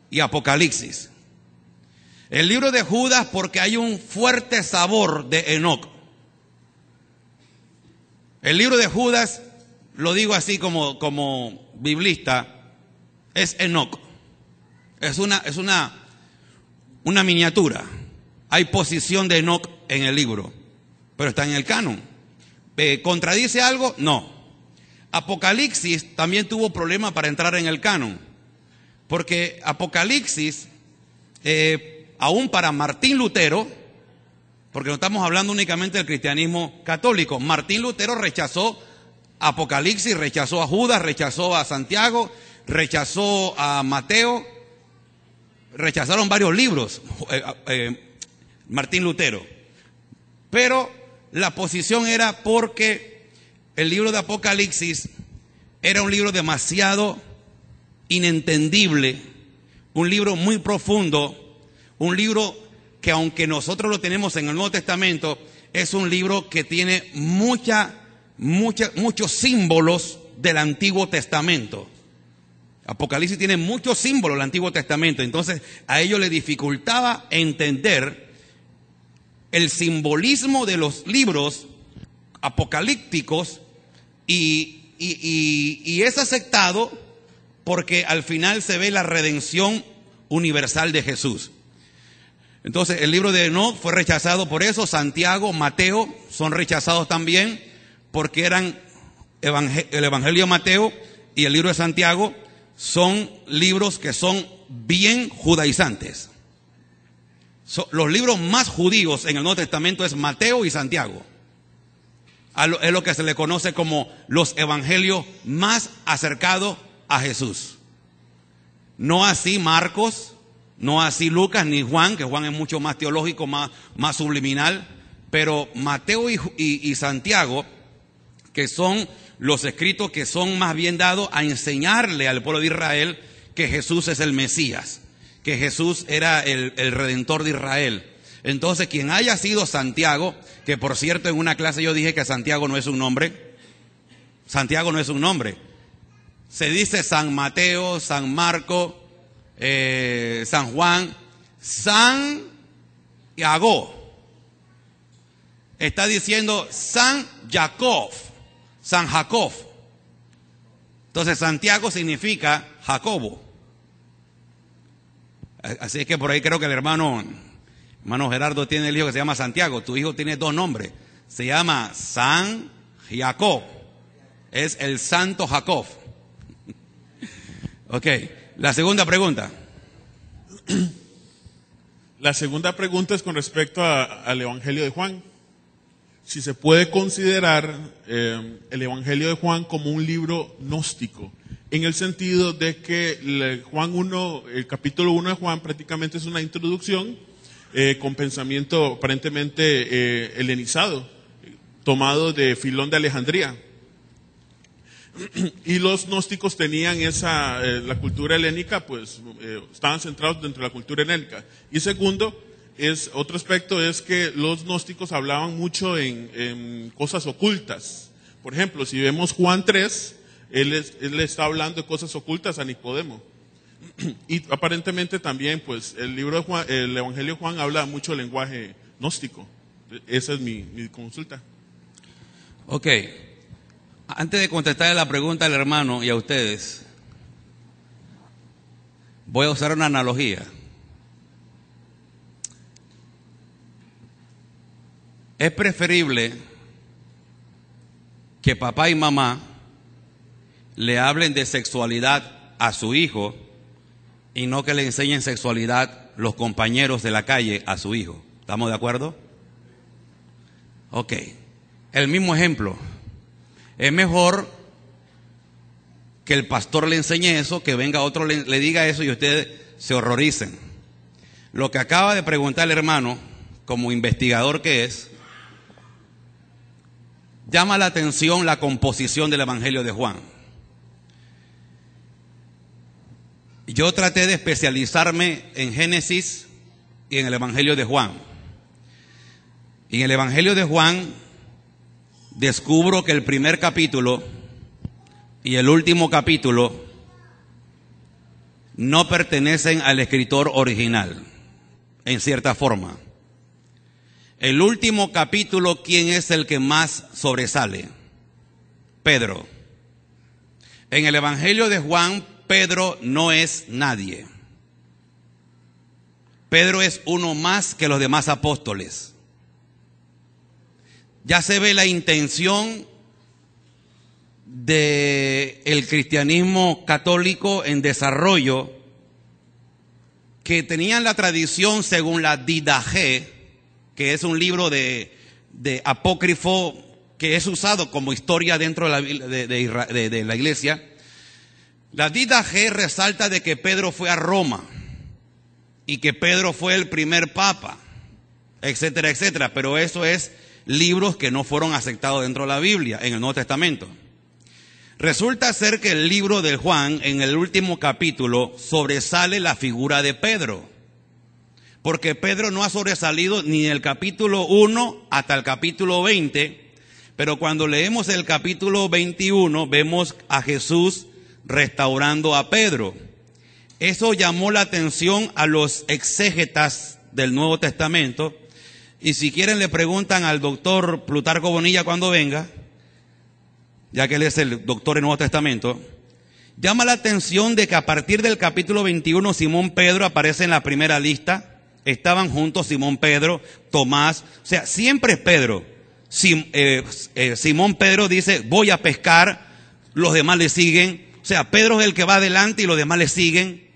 [SPEAKER 3] y Apocalipsis. El libro de Judas, porque hay un fuerte sabor de Enoc. El libro de Judas, lo digo así como biblista, es Enoc. Es una miniatura. Hay posición de Enoc en el libro, pero está en el canon. ¿Contradice algo? No. Apocalipsis también tuvo problema para entrar en el canon, porque Apocalipsis aún para Martín Lutero, porque no estamos hablando únicamente del cristianismo católico, Martín Lutero rechazó Apocalipsis, rechazó a Judas, rechazó a Santiago, rechazó a Mateo, rechazaron varios libros, Martín Lutero. Pero la posición era porque el libro de Apocalipsis era un libro demasiado inentendible, un libro muy profundo, un libro que aunque nosotros lo tenemos en el Nuevo Testamento, es un libro que tiene muchos símbolos del Antiguo Testamento. Apocalipsis tiene muchos símbolos del Antiguo Testamento, entonces a ellos les dificultaba entender el simbolismo de los libros apocalípticos y es aceptado porque al final se ve la redención universal de Jesús. Entonces el libro de Enoc fue rechazado por eso, Santiago, Mateo son rechazados también porque eran el Evangelio de Mateo y el libro de Santiago son libros que son bien judaizantes. Los libros más judíos en el Nuevo Testamento es Mateo y Santiago. Es lo que se le conoce como los evangelios más acercados a Jesús. No así Marcos, no así Lucas ni Juan, que Juan es mucho más teológico, más subliminal, pero Mateo y Santiago, que son los escritos que son más bien dados a enseñarle al pueblo de Israel que Jesús es el Mesías, que Jesús era el Redentor de Israel. Entonces, quien haya sido Santiago, que por cierto en una clase yo dije que Santiago no es un nombre, Santiago no es un nombre, se dice San Mateo, San Marco, San Juan, San Iago, está diciendo San Jacob, San Jacob. Entonces Santiago significa Jacobo. Así es que por ahí creo que el hermano Gerardo tiene el hijo que se llama Santiago. Tu hijo tiene dos nombres. Se llama San Jacob. Es el Santo Jacob. Ok, la segunda pregunta.
[SPEAKER 7] La segunda pregunta es con respecto al Evangelio de Juan. Si se puede considerar el Evangelio de Juan como un libro gnóstico, en el sentido de que el capítulo 1 de Juan prácticamente es una introducción con pensamiento aparentemente helenizado, tomado de Filón de Alejandría. Y los gnósticos tenían la cultura helénica, pues estaban centrados dentro de la cultura helénica. Y segundo, otro aspecto es que los gnósticos hablaban mucho en cosas ocultas. Por ejemplo, si vemos Juan 3, él está hablando de cosas ocultas a Nicodemo. Y aparentemente también, pues, el Evangelio de Juan habla mucho del lenguaje gnóstico. Esa es mi consulta.
[SPEAKER 3] Ok. Antes de contestar la pregunta al hermano y a ustedes, voy a usar una analogía. Es preferible que papá y mamá le hablen de sexualidad a su hijo y no que le enseñen sexualidad los compañeros de la calle a su hijo. ¿Estamos de acuerdo? Ok. El mismo ejemplo. Es mejor que el pastor le enseñe eso, que venga otro le diga eso y ustedes se horroricen. Lo que acaba de preguntar el hermano, como investigador que es, llama la atención la composición del Evangelio de Juan. Yo traté de especializarme en Génesis y en el Evangelio de Juan. Y en el Evangelio de Juan descubro que el primer capítulo y el último capítulo no pertenecen al escritor original, en cierta forma. El último capítulo, ¿quién es el que más sobresale? Pedro. En el Evangelio de Juan, Pedro no es nadie. Pedro es uno más que los demás apóstoles. Ya se ve la intención del cristianismo católico en desarrollo, que tenían la tradición según la Didache, que es un libro de apócrifo que es usado como historia dentro de la iglesia. La Didache resalta de que Pedro fue a Roma y que Pedro fue el primer papa, etcétera, etcétera. Pero eso es libros que no fueron aceptados dentro de la Biblia, en el Nuevo Testamento. Resulta ser que el libro de Juan, en el último capítulo, sobresale la figura de Pedro. Porque Pedro no ha sobresalido ni del capítulo 1 hasta el capítulo 20, pero cuando leemos el capítulo 21, vemos a Jesús restaurando a Pedro. Eso llamó la atención a los exégetas del Nuevo Testamento, y si quieren le preguntan al doctor Plutarco Bonilla cuando venga, ya que él es el doctor en Nuevo Testamento. Llama la atención de que a partir del capítulo 21 Simón Pedro aparece en la primera lista. Estaban juntos Simón Pedro, Tomás, o sea, siempre es Pedro. Simón Pedro dice, voy a pescar, los demás le siguen. O sea, Pedro es el que va adelante y los demás le siguen.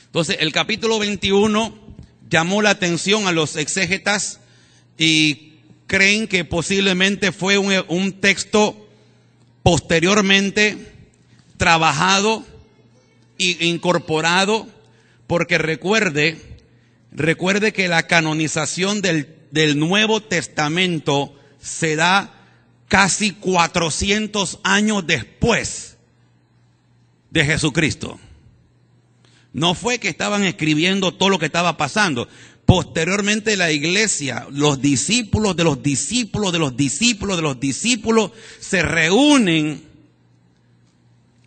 [SPEAKER 3] Entonces, el capítulo 21 llamó la atención a los exégetas y creen que posiblemente fue un texto posteriormente trabajado e incorporado, porque recuerde que la canonización del Nuevo Testamento se da casi 400 años después de Jesucristo. No fue que estaban escribiendo todo lo que estaba pasando. Posteriormente la iglesia, los discípulos de los discípulos de los discípulos de los discípulos se reúnen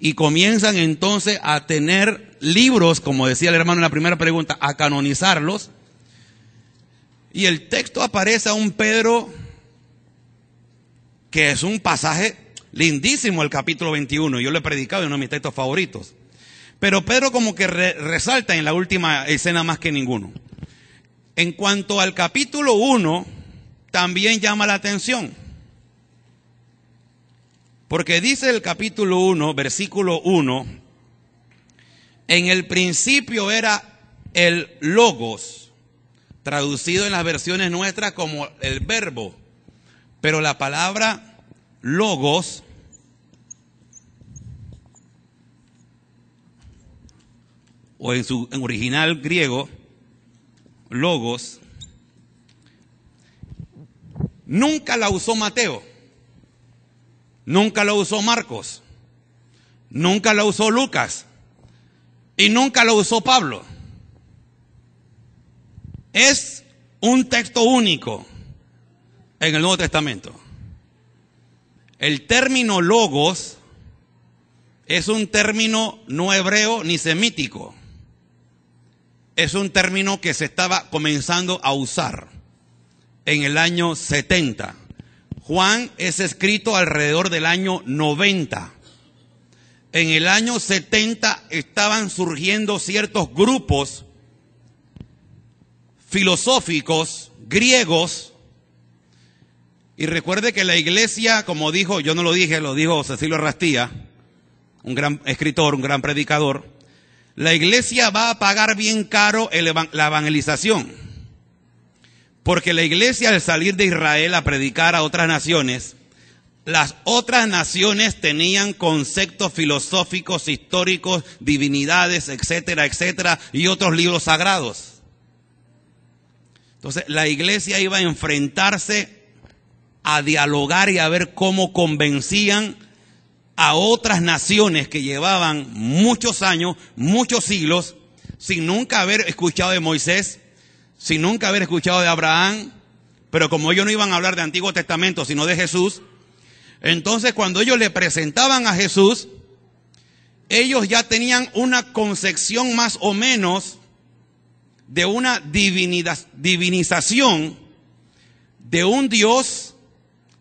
[SPEAKER 3] y comienzan entonces a tener libros, como decía el hermano en la primera pregunta, a canonizarlos. Y el texto aparece a un Pedro, que es un pasaje lindísimo, el capítulo 21. Yo lo he predicado en uno de mis textos favoritos. Pero Pedro como que resalta en la última escena más que ninguno. En cuanto al capítulo 1, también llama la atención. Porque dice el capítulo 1, versículo 1, en el principio era el logos, traducido en las versiones nuestras como el verbo. Pero la palabra logos o en original griego, logos, nunca la usó Mateo, nunca la usó Marcos, nunca la usó Lucas y nunca la usó Pablo. Es un texto único en el Nuevo Testamento. El término logos es un término no hebreo ni semítico. Es un término que se estaba comenzando a usar en el año 70. Juan es escrito alrededor del año 90. En el año 70 estaban surgiendo ciertos grupos filosóficos griegos. Y recuerde que la iglesia, como dijo, yo no lo dije, lo dijo Cecilio Rastía, un gran escritor, un gran predicador, la iglesia va a pagar bien caro la evangelización. Porque la iglesia, al salir de Israel a predicar a otras naciones, las otras naciones tenían conceptos filosóficos, históricos, divinidades, etcétera, etcétera, y otros libros sagrados. Entonces, la iglesia iba a enfrentarse a dialogar y a ver cómo convencían a otras naciones que llevaban muchos años, muchos siglos, sin nunca haber escuchado de Moisés, sin nunca haber escuchado de Abraham, pero como ellos no iban a hablar de Antiguo Testamento, sino de Jesús, entonces cuando ellos le presentaban a Jesús, ellos ya tenían una concepción más o menos de una divinización de un Dios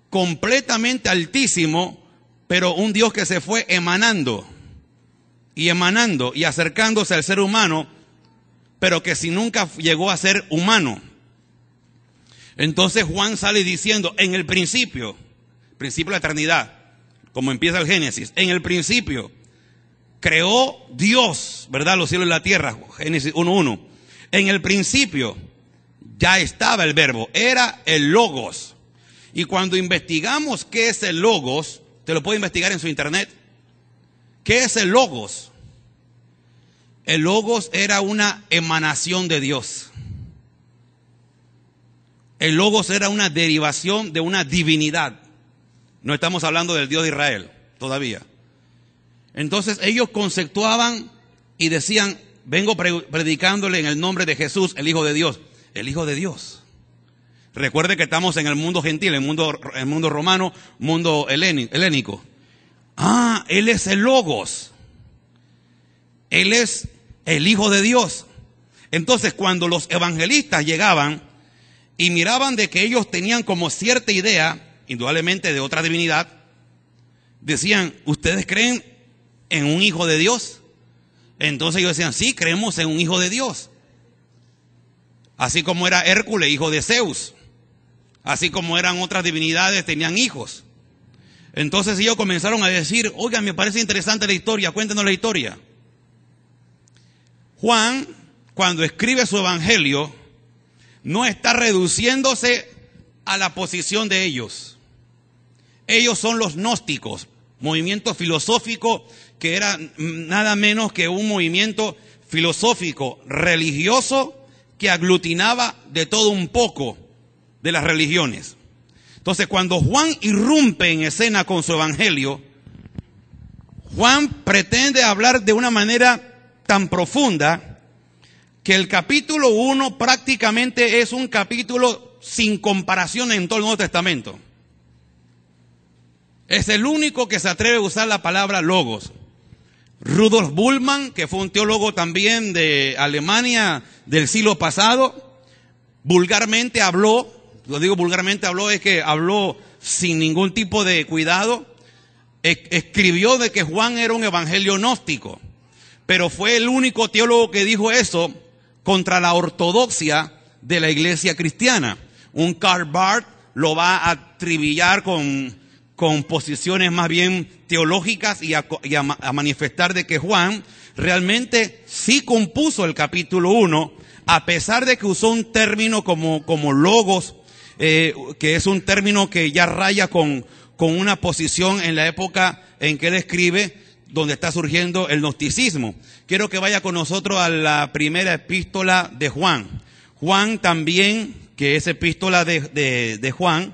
[SPEAKER 3] completamente altísimo, pero un Dios que se fue emanando y acercándose al ser humano, pero que si nunca llegó a ser humano. Entonces Juan sale diciendo, en el principio de la eternidad, como empieza el Génesis, en el principio creó Dios, ¿verdad? Los cielos y la tierra, Génesis 1:1. En el principio ya estaba el verbo, era el logos. Y cuando investigamos qué es el logos, te lo puede investigar en su internet. ¿Qué es el logos? El logos era una emanación de Dios. El logos era una derivación de una divinidad. No estamos hablando del Dios de Israel todavía. Entonces ellos conceptuaban y decían, vengo predicándole en el nombre de Jesús, el Hijo de Dios. El Hijo de Dios. Recuerde que estamos en el mundo gentil, el mundo romano, mundo helénico. Ah, Él es el Logos. Él es el Hijo de Dios. Entonces, cuando los evangelistas llegaban y miraban de que ellos tenían como cierta idea, indudablemente de otra divinidad, decían, ¿ustedes creen en un Hijo de Dios? Entonces ellos decían, sí, creemos en un Hijo de Dios. Así como era Hércules, hijo de Zeus. Así como eran otras divinidades, tenían hijos. Entonces ellos comenzaron a decir, oigan, me parece interesante la historia, cuéntenos la historia. Juan, cuando escribe su evangelio, no está reduciéndose a la posición de ellos. Ellos son los gnósticos, movimiento filosófico que era nada menos que un movimiento filosófico religioso que aglutinaba de todo un poco de las religiones. Entonces, cuando Juan irrumpe en escena con su evangelio, Juan pretende hablar de una manera tan profunda que el capítulo 1 prácticamente es un capítulo sin comparación en todo el Nuevo Testamento. Es el único que se atreve a usar la palabra logos. Rudolf Bultmann, que fue un teólogo también de Alemania del siglo pasado, vulgarmente habló, lo digo vulgarmente habló, es que habló sin ningún tipo de cuidado, escribió de que Juan era un evangelio gnóstico, pero fue el único teólogo que dijo eso contra la ortodoxia de la iglesia cristiana. Un Karl Barth lo va a atribillar con posiciones más bien teológicas y a manifestar de que Juan realmente sí compuso el capítulo 1, a pesar de que usó un término como logos, que es un término que ya raya con una posición en la época en que él escribe, donde está surgiendo el gnosticismo. Quiero que vaya con nosotros a la primera epístola de Juan. Juan también, que es epístola de Juan,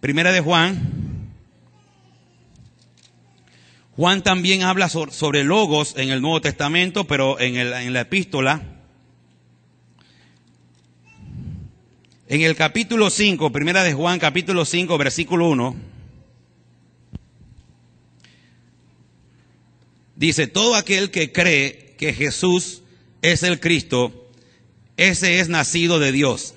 [SPEAKER 3] primera de Juan. Juan también habla sobre logos en el Nuevo Testamento, pero en la epístola. En el capítulo 5, primera de Juan, capítulo 5, versículo 1. Dice, todo aquel que cree que Jesús es el Cristo, ese es nacido de Dios.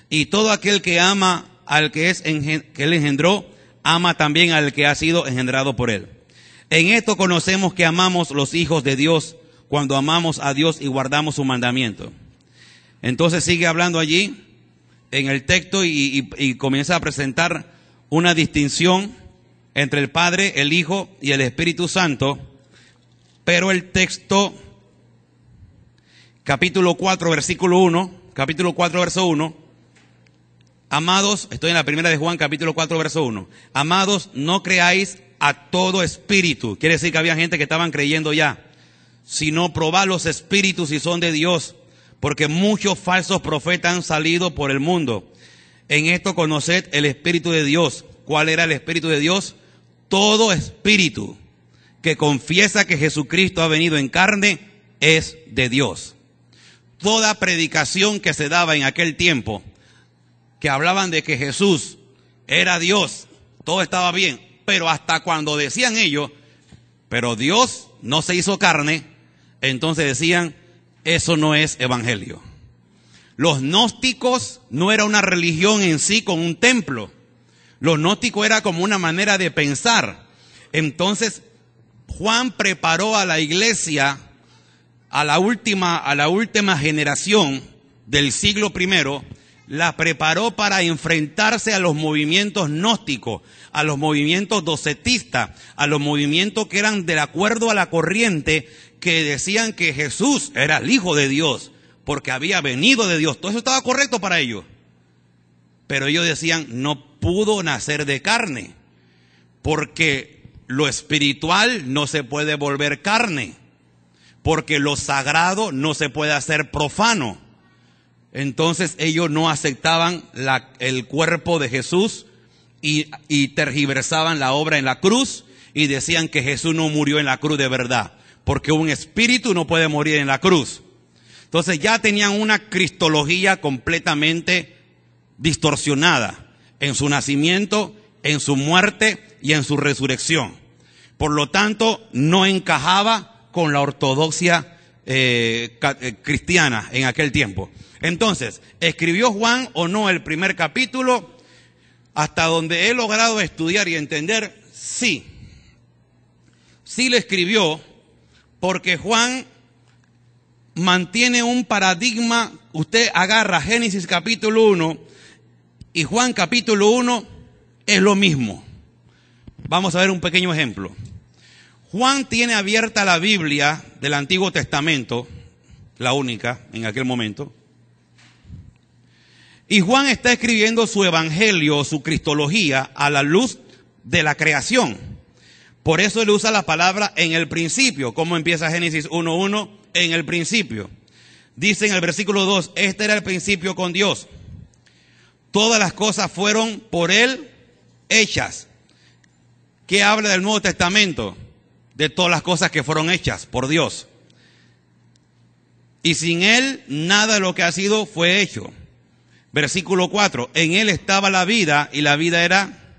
[SPEAKER 3] Y todo aquel que ama al que él engendró, ama también al que ha sido engendrado por él. En esto conocemos que amamos los hijos de Dios, cuando amamos a Dios y guardamos su mandamiento. Entonces sigue hablando allí en el texto y comienza a presentar una distinción entre el Padre, el Hijo y el Espíritu Santo. Pero el texto, capítulo 4, versículo 1, capítulo 4, verso 1, amados, estoy en la primera de Juan, capítulo 4, verso 1, amados, no creáis a todo espíritu. Quiere decir que había gente que estaban creyendo ya, sino probad los espíritus si son de Dios, porque muchos falsos profetas han salido por el mundo. En esto conoced el Espíritu de Dios. ¿Cuál era el Espíritu de Dios? Todo espíritu que confiesa que Jesucristo ha venido en carne es de Dios. Toda predicación que se daba en aquel tiempo, que hablaban de que Jesús era Dios, todo estaba bien, pero hasta cuando decían ellos, pero Dios no se hizo carne, entonces decían, eso no es evangelio. Los gnósticos no era una religión en sí con un templo. Los gnósticos era como una manera de pensar. Entonces, Juan preparó a la iglesia, a la última generación del siglo I, la preparó para enfrentarse a los movimientos gnósticos, a los movimientos docetistas, a los movimientos que eran de acuerdo a la corriente, que decían que Jesús era el Hijo de Dios, porque había venido de Dios. Todo eso estaba correcto para ellos. Pero ellos decían, no pudo nacer de carne, porque lo espiritual no se puede volver carne, porque lo sagrado no se puede hacer profano. Entonces ellos no aceptaban el cuerpo de Jesús y tergiversaban la obra en la cruz y decían que Jesús no murió en la cruz de verdad, porque un espíritu no puede morir en la cruz. Entonces ya tenían una cristología completamente distorsionada en su nacimiento, en su muerte y en su resurrección. Por lo tanto, no encajaba con la ortodoxia cristiana en aquel tiempo. Entonces, ¿escribió Juan o no el primer capítulo? Hasta donde he logrado estudiar y entender, sí. Sí lo escribió, porque Juan mantiene un paradigma. Usted agarra Génesis capítulo 1 y Juan capítulo 1 es lo mismo. Vamos a ver un pequeño ejemplo. Juan tiene abierta la Biblia del Antiguo Testamento, la única en aquel momento. Y Juan está escribiendo su evangelio, su cristología, a la luz de la creación. Por eso él usa la palabra en el principio. ¿Cómo empieza Génesis 1:1? En el principio. Dice en el versículo 2, este era el principio con Dios. Todas las cosas fueron por él hechas. ¿Qué habla del Nuevo Testamento? De todas las cosas que fueron hechas por Dios. Y sin él, nada de lo que ha sido fue hecho. Versículo 4, en él estaba la vida y la vida era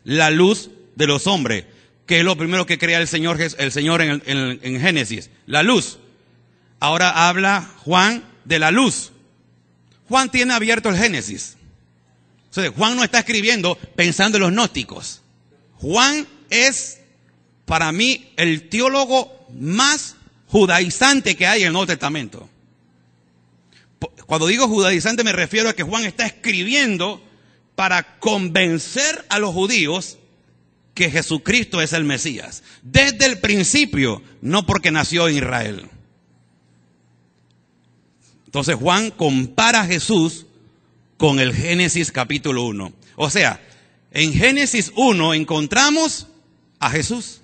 [SPEAKER 3] la luz de los hombres. Que es lo primero que crea el Señor en Génesis, la luz. Ahora habla Juan de la luz. Juan tiene abierto el Génesis. O sea, Juan no está escribiendo pensando en los gnósticos. Juan es, para mí, el teólogo más judaizante que hay en el Nuevo Testamento. Cuando digo judaizante me refiero a que Juan está escribiendo para convencer a los judíos que Jesucristo es el Mesías. Desde el principio, no porque nació en Israel. Entonces Juan compara a Jesús con el Génesis capítulo 1. O sea, en Génesis 1 encontramos a Jesús.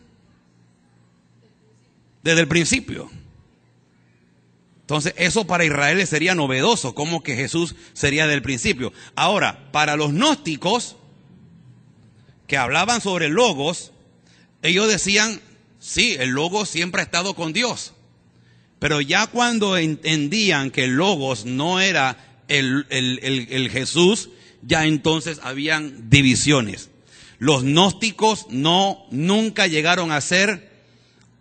[SPEAKER 3] Desde el principio. Entonces, eso para Israel sería novedoso, como que Jesús sería del principio. Ahora, para los gnósticos, que hablaban sobre el Logos, ellos decían, sí, el Logos siempre ha estado con Dios. Pero ya cuando entendían que el Logos no era el Jesús, ya entonces habían divisiones. Los gnósticos nunca llegaron a ser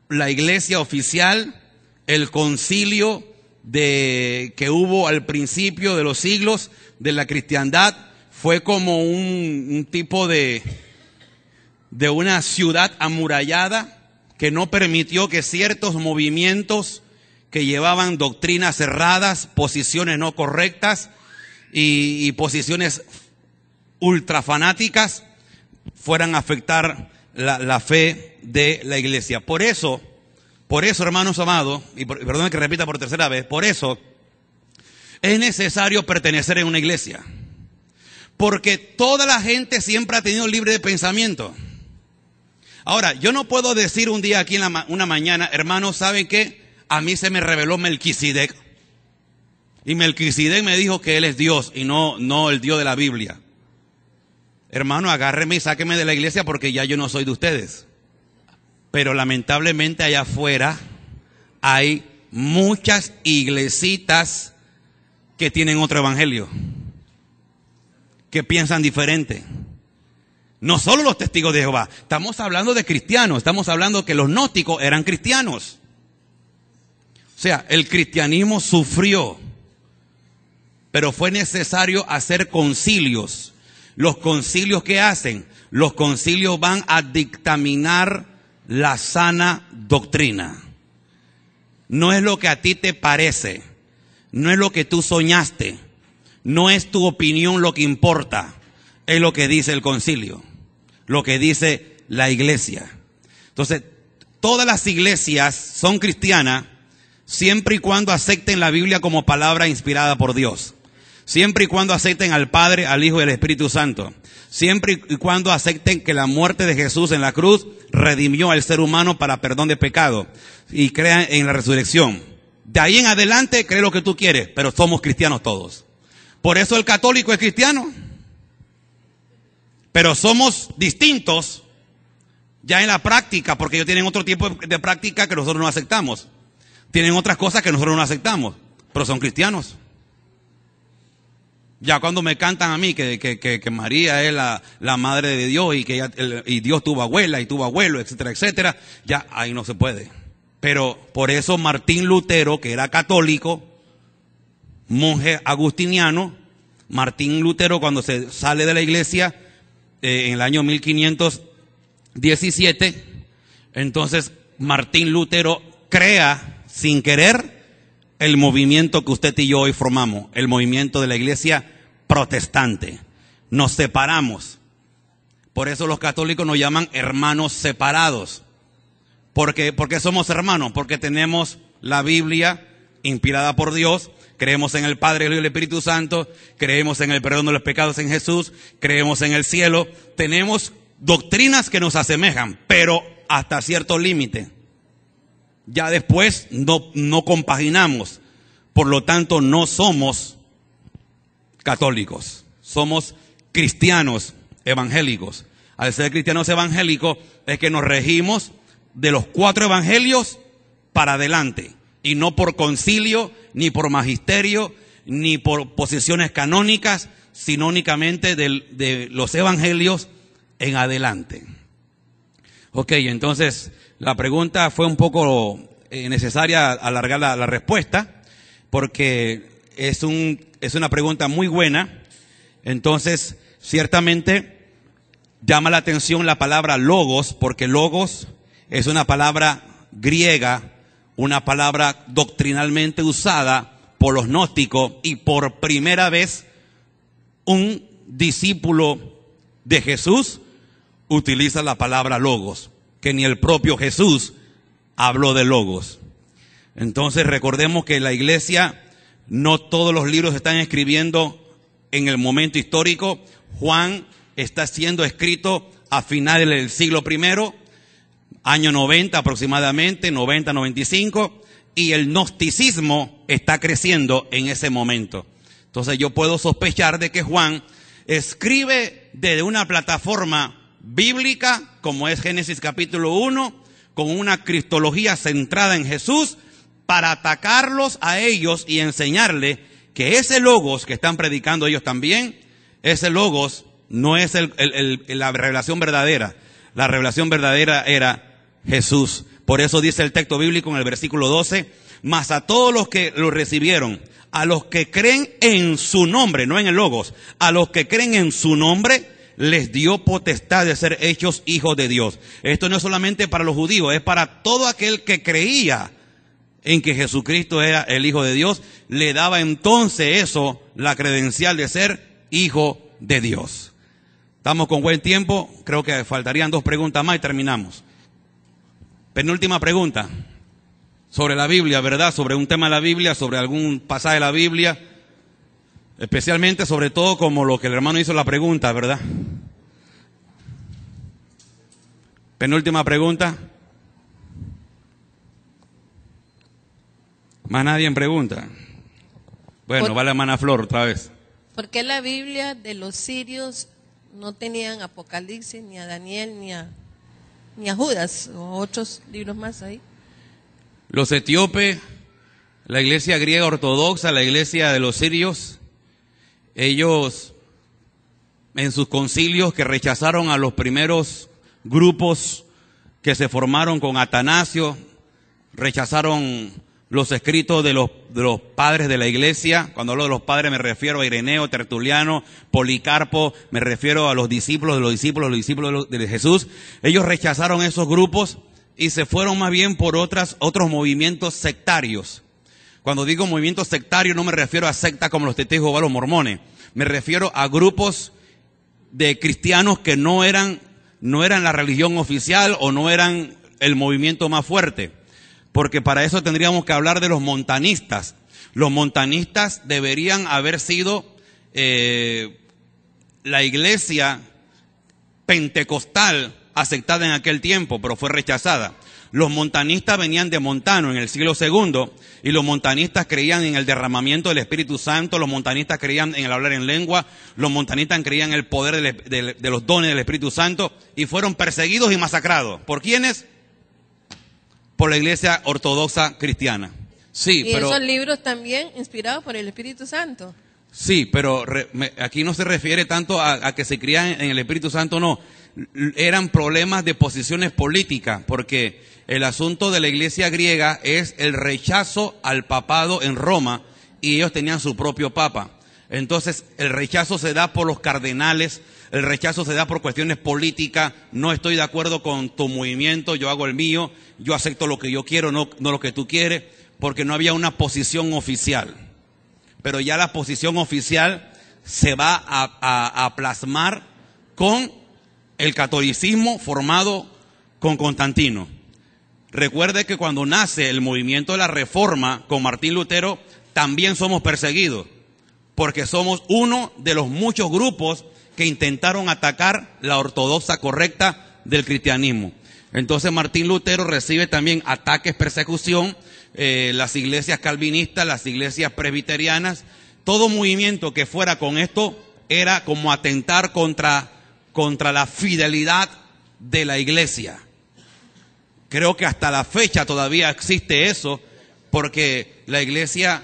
[SPEAKER 3] la iglesia oficial, el concilio que hubo al principio de los siglos de la cristiandad. Fue como un tipo de una ciudad amurallada que no permitió que ciertos movimientos que llevaban doctrinas cerradas, posiciones no correctas y posiciones ultrafanáticas fueran a afectar la fe de la iglesia. Por eso, hermanos amados, y perdón que repita por tercera vez, por eso es necesario pertenecer en una iglesia. Porque toda la gente siempre ha tenido libre de pensamiento. Ahora, yo no puedo decir un día aquí una mañana, hermanos, ¿saben qué? A mí se me reveló Melquisedec. Y Melquisedec me dijo que él es Dios y no el Dios de la Biblia. Hermano, agárreme y sáqueme de la iglesia porque ya yo no soy de ustedes. Pero lamentablemente allá afuera hay muchas iglesitas que tienen otro evangelio, que piensan diferente. No solo los testigos de Jehová, estamos hablando de cristianos, estamos hablando que los gnósticos eran cristianos. O sea, el cristianismo sufrió, pero fue necesario hacer concilios. Los concilios que hacen, los concilios van a dictaminar la sana doctrina. No es lo que a ti te parece, no es lo que tú soñaste, no es tu opinión lo que importa, es lo que dice el concilio, lo que dice la iglesia. Entonces, todas las iglesias son cristianas siempre y cuando acepten la Biblia como palabra inspirada por Dios. Siempre y cuando acepten al Padre, al Hijo y al Espíritu Santo. Siempre y cuando acepten que la muerte de Jesús en la cruz redimió al ser humano para perdón de pecado. Y crean en la resurrección. De ahí en adelante, cree lo que tú quieres, pero somos cristianos todos. Por eso el católico es cristiano. Pero somos distintos ya en la práctica, porque ellos tienen otro tipo de práctica que nosotros no aceptamos. Tienen otras cosas que nosotros no aceptamos, pero son cristianos. Ya cuando me cantan a mí que María es la madre de Dios y que y Dios tuvo abuela y tuvo abuelo, etcétera, etcétera, ya ahí no se puede. Pero por eso Martín Lutero, que era católico, monje agustiniano, Martín Lutero cuando se sale de la iglesia en el año 1517, entonces Martín Lutero crea sin querer el movimiento que usted y yo hoy formamos, el movimiento de la iglesia protestante. Nos separamos. Por eso los católicos nos llaman hermanos separados. ¿Por qué somos hermanos? Porque tenemos la Biblia inspirada por Dios, creemos en el Padre, el Hijo y el Espíritu Santo, creemos en el perdón de los pecados en Jesús, creemos en el cielo, tenemos doctrinas que nos asemejan, pero hasta cierto límite. Ya después no compaginamos, por lo tanto no somos católicos, somos cristianos evangélicos. Al ser cristianos evangélicos es que nos regimos de los 4 evangelios para adelante, y no por concilio, ni por magisterio, ni por posiciones canónicas, sino únicamente de los evangelios en adelante. Ok, entonces la pregunta fue un poco necesaria alargar la respuesta, porque es una pregunta muy buena. Entonces, ciertamente llama la atención la palabra logos, porque logos es una palabra griega, una palabra doctrinalmente usada por los gnósticos, y por primera vez un discípulo de Jesús utiliza la palabra logos, que ni el propio Jesús habló de logos. Entonces recordemos que la iglesia, no todos los libros se están escribiendo en el momento histórico. Juan está siendo escrito a finales del siglo I, año 90 aproximadamente, 90-95, y el gnosticismo está creciendo en ese momento. Entonces yo puedo sospechar de que Juan escribe desde una plataforma bíblica, como es Génesis capítulo 1, con una cristología centrada en Jesús, para atacarlos a ellos y enseñarles que ese logos que están predicando ellos también, ese logos no es la revelación verdadera. La revelación verdadera era Jesús. Por eso dice el texto bíblico en el versículo 12, mas a todos los que lo recibieron, a los que creen en su nombre, no en el logos, a los que creen en su nombre, les dio potestad de ser hechos hijos de Dios. Esto no es solamente para los judíos, es para todo aquel que creía en que Jesucristo era el Hijo de Dios, le daba entonces eso, la credencial de ser hijo de Dios. Estamos con buen tiempo, creo que faltarían 2 preguntas más y terminamos. Penúltima pregunta, sobre la Biblia, ¿verdad? Sobre un tema de la Biblia, sobre algún pasaje de la Biblia, especialmente, sobre todo, como lo que el hermano hizo la pregunta, ¿verdad? Penúltima pregunta. Más nadie en pregunta. Bueno, va la hermana Flor otra vez.
[SPEAKER 4] ¿Por qué la Biblia de los sirios no tenían Apocalipsis, ni a Daniel, ni a Judas, o otros libros más ahí?
[SPEAKER 3] Los etíopes, la iglesia griega ortodoxa, la iglesia de los sirios, ellos en sus concilios que rechazaron a los primeros grupos que se formaron con Atanasio, rechazaron los escritos de los padres de la iglesia. Cuando hablo de los padres me refiero a Ireneo, Tertuliano, Policarpo, me refiero a los discípulos de Jesús. Ellos rechazaron esos grupos y se fueron más bien por otros movimientos sectarios. Cuando digo movimiento sectario no me refiero a sectas como los testigos de Jehová, los mormones. Me refiero a grupos de cristianos que no eran la religión oficial o no eran el movimiento más fuerte. Porque para eso tendríamos que hablar de los montanistas. Los montanistas deberían haber sido la iglesia pentecostal aceptada en aquel tiempo, pero fue rechazada. Los montanistas venían de Montano en el siglo II, y los montanistas creían en el derramamiento del Espíritu Santo, los montanistas creían en el hablar en lengua, los montanistas creían en el poder de los dones del Espíritu Santo, y fueron perseguidos y masacrados. ¿Por quiénes? Por la iglesia ortodoxa cristiana. Sí,
[SPEAKER 4] y
[SPEAKER 3] pero
[SPEAKER 4] esos libros también inspirados por el Espíritu Santo.
[SPEAKER 3] Sí, pero aquí no se refiere tanto a que se crían en el Espíritu Santo, no. Eran problemas de posiciones políticas, porque el asunto de la iglesia griega es el rechazo al papado en Roma, y ellos tenían su propio papa. Entonces, el rechazo se da por los cardenales, el rechazo se da por cuestiones políticas. No estoy de acuerdo con tu movimiento, yo hago el mío, yo acepto lo que yo quiero, no lo que tú quieres, porque no había una posición oficial. Pero ya la posición oficial se va a plasmar con el catolicismo formado con Constantino. Recuerde que cuando nace el movimiento de la Reforma con Martín Lutero, también somos perseguidos, porque somos uno de los muchos grupos que intentaron atacar la ortodoxa correcta del cristianismo. Entonces Martín Lutero recibe también ataques, persecución, las iglesias calvinistas, las iglesias presbiterianas, todo movimiento que fuera con esto era como atentar contra la fidelidad de la iglesia. Creo que hasta la fecha todavía existe eso, porque la iglesia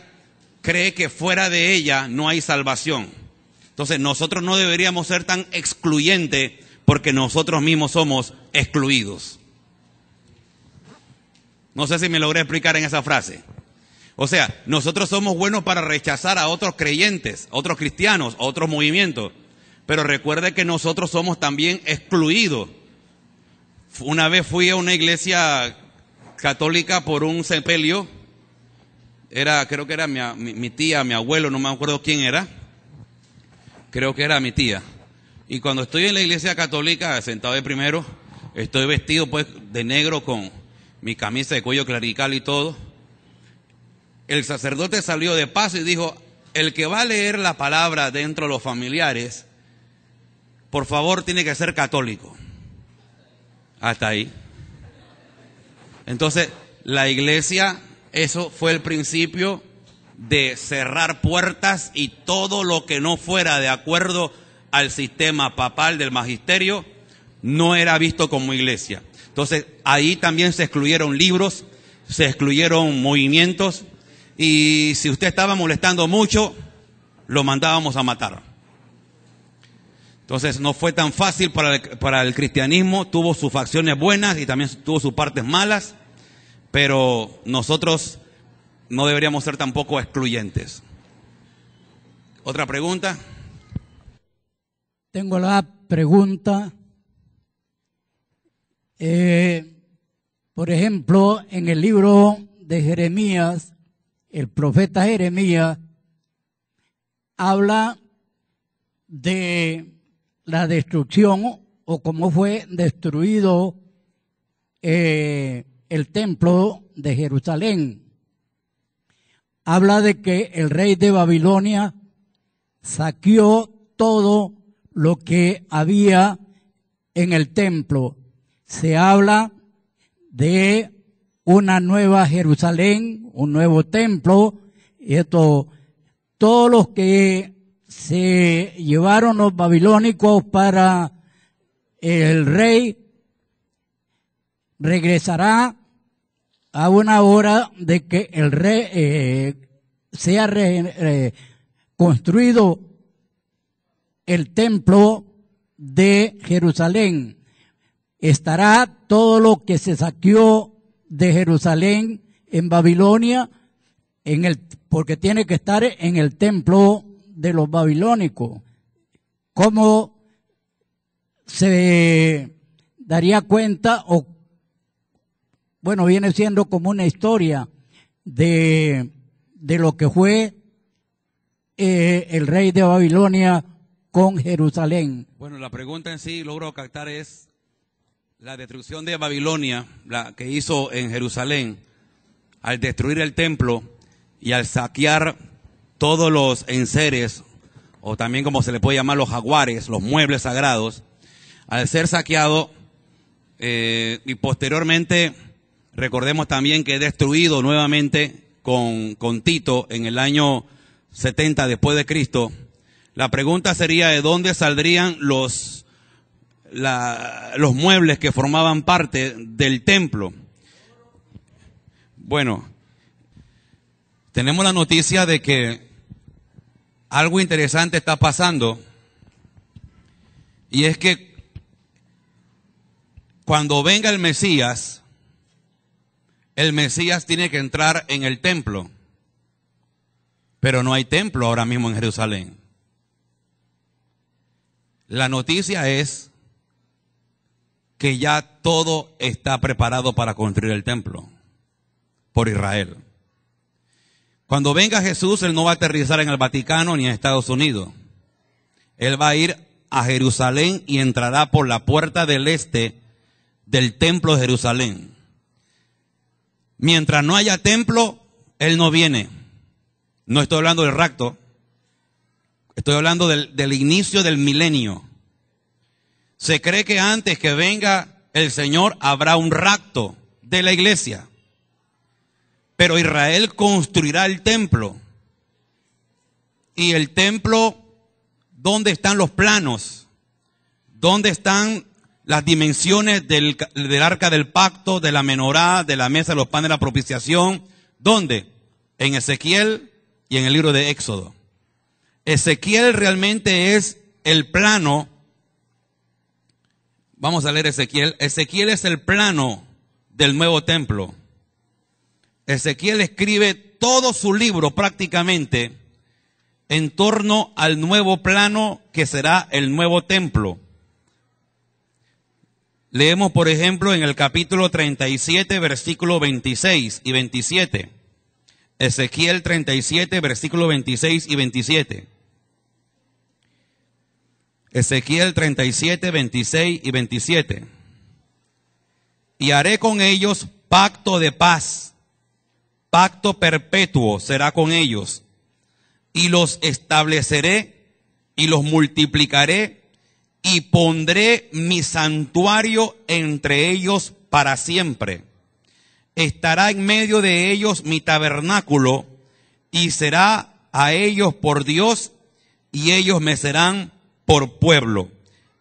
[SPEAKER 3] cree que fuera de ella no hay salvación. Entonces nosotros no deberíamos ser tan excluyentes, porque nosotros mismos somos excluidos. No sé si me logré explicar en esa frase. O sea, nosotros somos buenos para rechazar a otros creyentes, a otros cristianos, a otros movimientos. Pero recuerde que nosotros somos también excluidos. Una vez fui a una iglesia católica por un sepelio. Creo que era mi tía, mi abuelo, no me acuerdo quién era. Creo que era mi tía. Y cuando estoy en la iglesia católica, sentado de primero, estoy vestido pues de negro con mi camisa de cuello clerical y todo. El sacerdote salió de paso y dijo: el que va a leer la palabra dentro de los familiares, por favor tiene que ser católico. Hasta ahí. Entonces, la iglesia, eso fue el principio de cerrar puertas, y todo lo que no fuera de acuerdo al sistema papal del magisterio no era visto como iglesia. Entonces, ahí también se excluyeron libros, se excluyeron movimientos, y si usted estaba molestando mucho, lo mandábamos a matar. Entonces, no fue tan fácil para el cristianismo. Tuvo sus facciones buenas y también tuvo sus partes malas, pero nosotros no deberíamos ser tampoco excluyentes. ¿Otra pregunta?
[SPEAKER 8] Tengo la pregunta. Por ejemplo, en el libro de Jeremías, el profeta Jeremías habla de la destrucción, o cómo fue destruido el templo de Jerusalén. Habla de que el rey de Babilonia saqueó todo lo que había en el templo. Se habla de una nueva Jerusalén, un nuevo templo, y esto, todos los que se llevaron los babilónicos para el rey, regresará a una hora de que el rey sea construido el templo de Jerusalén. Estará todo lo que se saqueó de Jerusalén en Babilonia, porque tiene que estar en el templo de los babilónicos. ¿Cómo se daría cuenta? Bueno, viene siendo como una historia de de lo que fue el rey de Babilonia con Jerusalén.
[SPEAKER 3] Bueno, la pregunta en sí, logro captar, es la destrucción de Babilonia, la que hizo en Jerusalén, al destruir el templo y al saquear todos los enseres, o también como se le puede llamar los jaguares, los muebles sagrados, al ser saqueado y posteriormente, recordemos también que destruido nuevamente con Tito en el año 70 después de Cristo. La pregunta sería de dónde saldrían los muebles que formaban parte del templo. Bueno, tenemos la noticia de que algo interesante está pasando, y es que cuando venga el Mesías tiene que entrar en el templo, pero no hay templo ahora mismo en Jerusalén. La noticia es que ya todo está preparado para construir el templo por Israel. Cuando venga Jesús, Él no va a aterrizar en el Vaticano ni en Estados Unidos. Él va a ir a Jerusalén y entrará por la puerta del este del templo de Jerusalén. Mientras no haya templo, Él no viene. No estoy hablando del rapto, estoy hablando del inicio del milenio. Se cree que antes que venga el Señor habrá un rapto de la iglesia. Pero Israel construirá el templo. Y el templo, ¿dónde están los planos? ¿Dónde están las dimensiones del arca del pacto, de la menorá, de la mesa de los panes de la propiciación? ¿Dónde? En Ezequiel y en el libro de Éxodo. Ezequiel realmente es el plano. Vamos a leer Ezequiel. Ezequiel es el plano del nuevo templo. Ezequiel escribe todo su libro prácticamente en torno al nuevo plano que será el nuevo templo. Leemos, por ejemplo, en el capítulo 37, versículos 26 y 27. Ezequiel 37, versículos 26 y 27. Ezequiel 37, 26 y 27. Y haré con ellos pacto de paz, pacto perpetuo será con ellos, y los estableceré y los multiplicaré, y pondré mi santuario entre ellos para siempre. Estará en medio de ellos mi tabernáculo, y será a ellos por Dios, y ellos me serán por pueblo.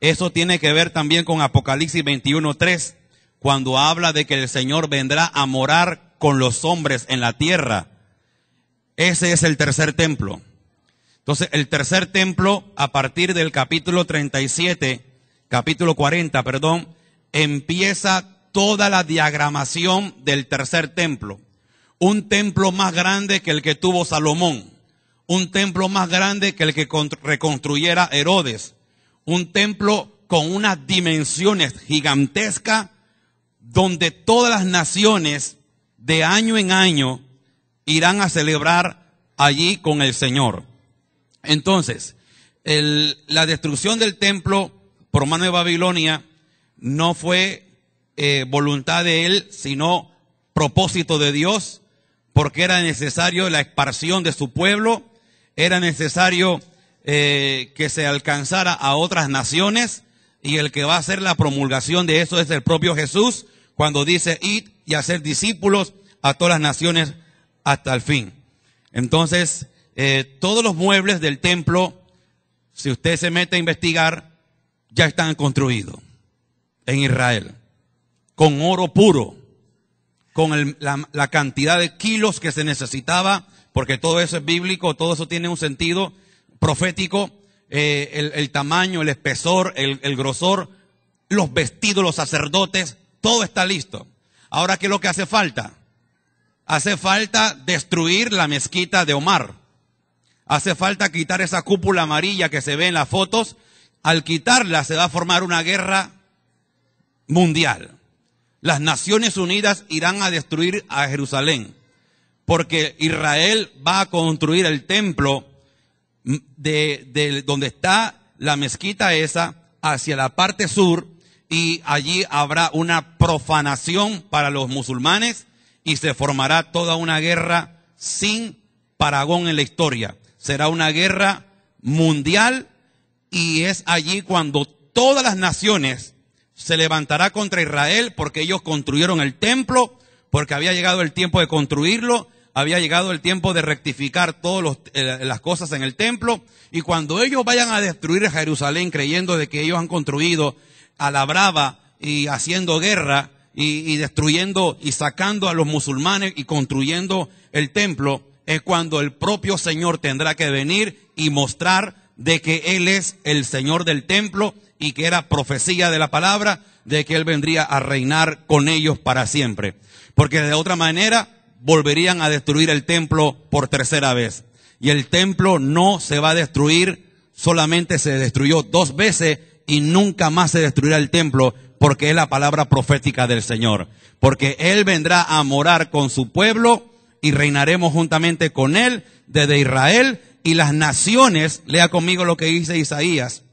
[SPEAKER 3] Eso tiene que ver también con Apocalipsis 21:3, cuando habla de que el Señor vendrá a morar con los hombres en la tierra. Ese es el tercer templo. Entonces, el tercer templo, a partir del capítulo 40, empieza toda la diagramación del tercer templo. Un templo más grande que el que tuvo Salomón. Un templo más grande que el que reconstruyera Herodes. Un templo con unas dimensiones gigantescas, donde todas las naciones de año en año irán a celebrar allí con el Señor. Entonces, la destrucción del templo por mano de Babilonia no fue voluntad de Él, sino propósito de Dios, porque era necesario la expansión de su pueblo, era necesario que se alcanzara a otras naciones, y el que va a hacer la promulgación de eso es el propio Jesús, cuando dice: id y hacer discípulos a todas las naciones hasta el fin. Entonces, todos los muebles del templo, si usted se mete a investigar, ya están construidos en Israel, con oro puro, con la cantidad de kilos que se necesitaba, porque todo eso es bíblico, todo eso tiene un sentido profético, el tamaño, el espesor, el grosor, los vestidos, los sacerdotes, todo está listo. Ahora, ¿qué es lo que hace falta? Hace falta destruir la mezquita de Omar. Hace falta quitar esa cúpula amarilla que se ve en las fotos. Al quitarla se va a formar una guerra mundial. Las Naciones Unidas irán a destruir a Jerusalén, porque Israel va a construir el templo de donde está la mezquita esa hacia la parte sur, y allí habrá una profanación para los musulmanes y se formará toda una guerra sin parangón en la historia. Será una guerra mundial, y es allí cuando todas las naciones se levantará contra Israel, porque ellos construyeron el templo, porque había llegado el tiempo de construirlo, había llegado el tiempo de rectificar todas las cosas en el templo, y cuando ellos vayan a destruir Jerusalén creyendo de que ellos han construido a la brava y haciendo guerra y destruyendo y sacando a los musulmanes y construyendo el templo, es cuando el propio Señor tendrá que venir y mostrar de que Él es el Señor del templo, y que era profecía de la palabra de que Él vendría a reinar con ellos para siempre. Porque de otra manera volverían a destruir el templo por tercera vez. Y el templo no se va a destruir, solamente se destruyó 2 veces y nunca más se destruirá el templo, porque es la palabra profética del Señor. Porque Él vendrá a morar con su pueblo y reinaremos juntamente con Él desde Israel, y las naciones, lea conmigo lo que dice Isaías.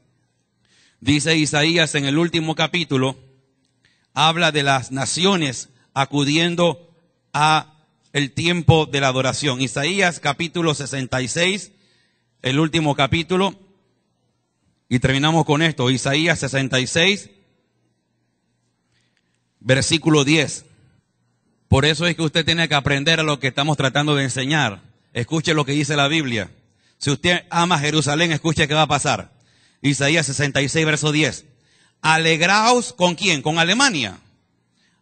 [SPEAKER 3] Dice Isaías en el último capítulo, habla de las naciones acudiendo a el tiempo de la adoración. Isaías capítulo 66, el último capítulo, y terminamos con esto. Isaías 66, versículo 10. Por eso es que usted tiene que aprender a lo que estamos tratando de enseñar. Escuche lo que dice la Biblia. Si usted ama Jerusalén, escuche qué va a pasar. Isaías 66, verso 10. Alegraos, ¿con quién? ¿Con Alemania?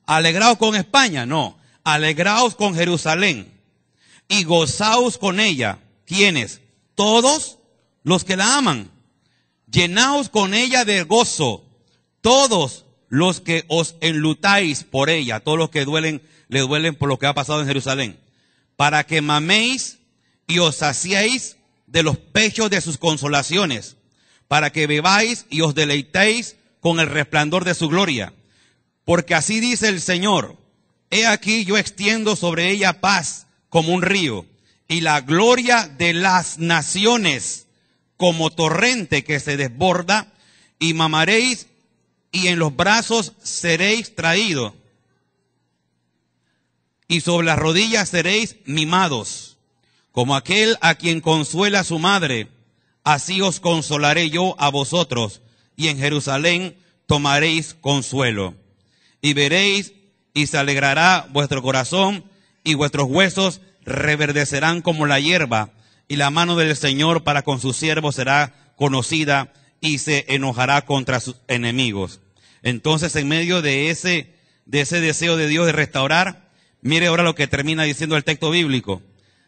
[SPEAKER 3] ¿Alegraos con España? No. Alegraos con Jerusalén y gozaos con ella. ¿Quiénes? Todos los que la aman. Llenaos con ella de gozo, todos los que os enlutáis por ella, todos los que le duelen por lo que ha pasado en Jerusalén, para que maméis y os saciéis de los pechos de sus consolaciones, para que bebáis y os deleitéis con el resplandor de su gloria. Porque así dice el Señor: he aquí yo extiendo sobre ella paz como un río, y la gloria de las naciones como torrente que se desborda, y mamaréis y en los brazos seréis traídos, y sobre las rodillas seréis mimados, como aquel a quien consuela su madre, así os consolaré yo a vosotros, y en Jerusalén tomaréis consuelo. Y veréis y se alegrará vuestro corazón, y vuestros huesos reverdecerán como la hierba, y la mano del Señor para con sus siervos será conocida, y se enojará contra sus enemigos. Entonces, en medio de ese deseo de Dios de restaurar, mire ahora lo que termina diciendo el texto bíblico.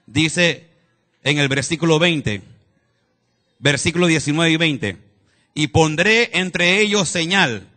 [SPEAKER 3] Dice en el versículo 20, versículo 19 y 20, y pondré entre ellos señal,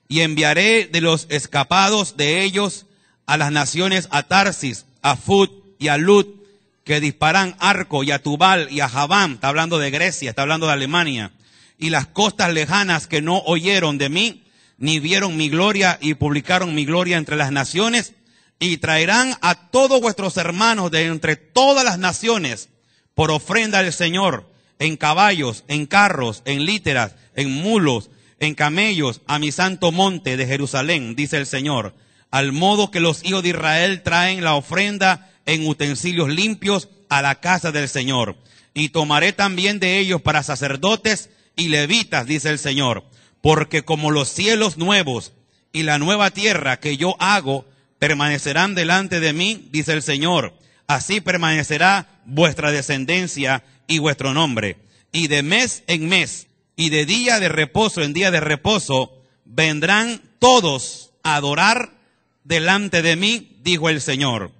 [SPEAKER 3] y enviaré de los escapados de ellos a las naciones, a Tarsis, a Fut y a Lut, que disparan arco, y a Tubal y a Javán, está hablando de Grecia, está hablando de Alemania, y las costas lejanas que no oyeron de mí, ni vieron mi gloria, y publicaron mi gloria entre las naciones, y traerán a todos vuestros hermanos de entre todas las naciones por ofrenda al Señor, en caballos, en carros, en líteras, en mulos, en camellos, a mi santo monte de Jerusalén, dice el Señor, al modo que los hijos de Israel traen la ofrenda en utensilios limpios a la casa del Señor. Y tomaré también de ellos para sacerdotes y levitas, dice el Señor, porque como los cielos nuevos y la nueva tierra que yo hago permanecerán delante de mí, dice el Señor, así permanecerá vuestra descendencia y vuestro nombre. Y de mes en mes y de día de reposo en día de reposo vendrán todos a adorar delante de mí, dijo el Señor.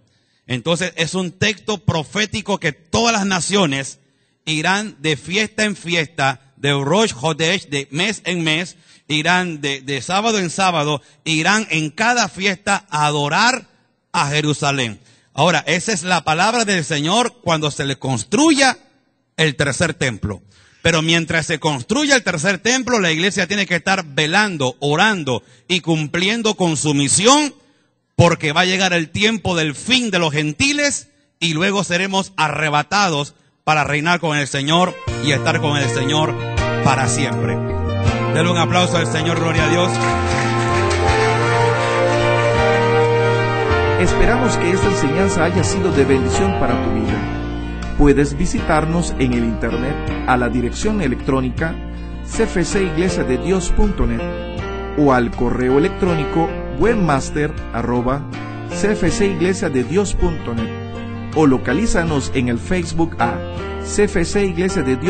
[SPEAKER 3] Entonces es un texto profético que todas las naciones irán de fiesta en fiesta, de Rosh Hodesh, de mes en mes, irán de sábado en sábado, irán en cada fiesta a adorar a Jerusalén. Ahora, esa es la palabra del Señor cuando se le construya el tercer templo. Pero mientras se construya el tercer templo, la iglesia tiene que estar velando, orando y cumpliendo con su misión, porque va a llegar el tiempo del fin de los gentiles y luego seremos arrebatados para reinar con el Señor y estar con el Señor para siempre. Denle un aplauso al Señor, gloria a Dios.
[SPEAKER 1] Esperamos que esta enseñanza haya sido de bendición para tu vida. Puedes visitarnos en el internet a la dirección electrónica cfciglesiadedios.net o al correo electrónico webmaster@cfciglesiadedios.net o localízanos en el Facebook a CFC Iglesia de Dios.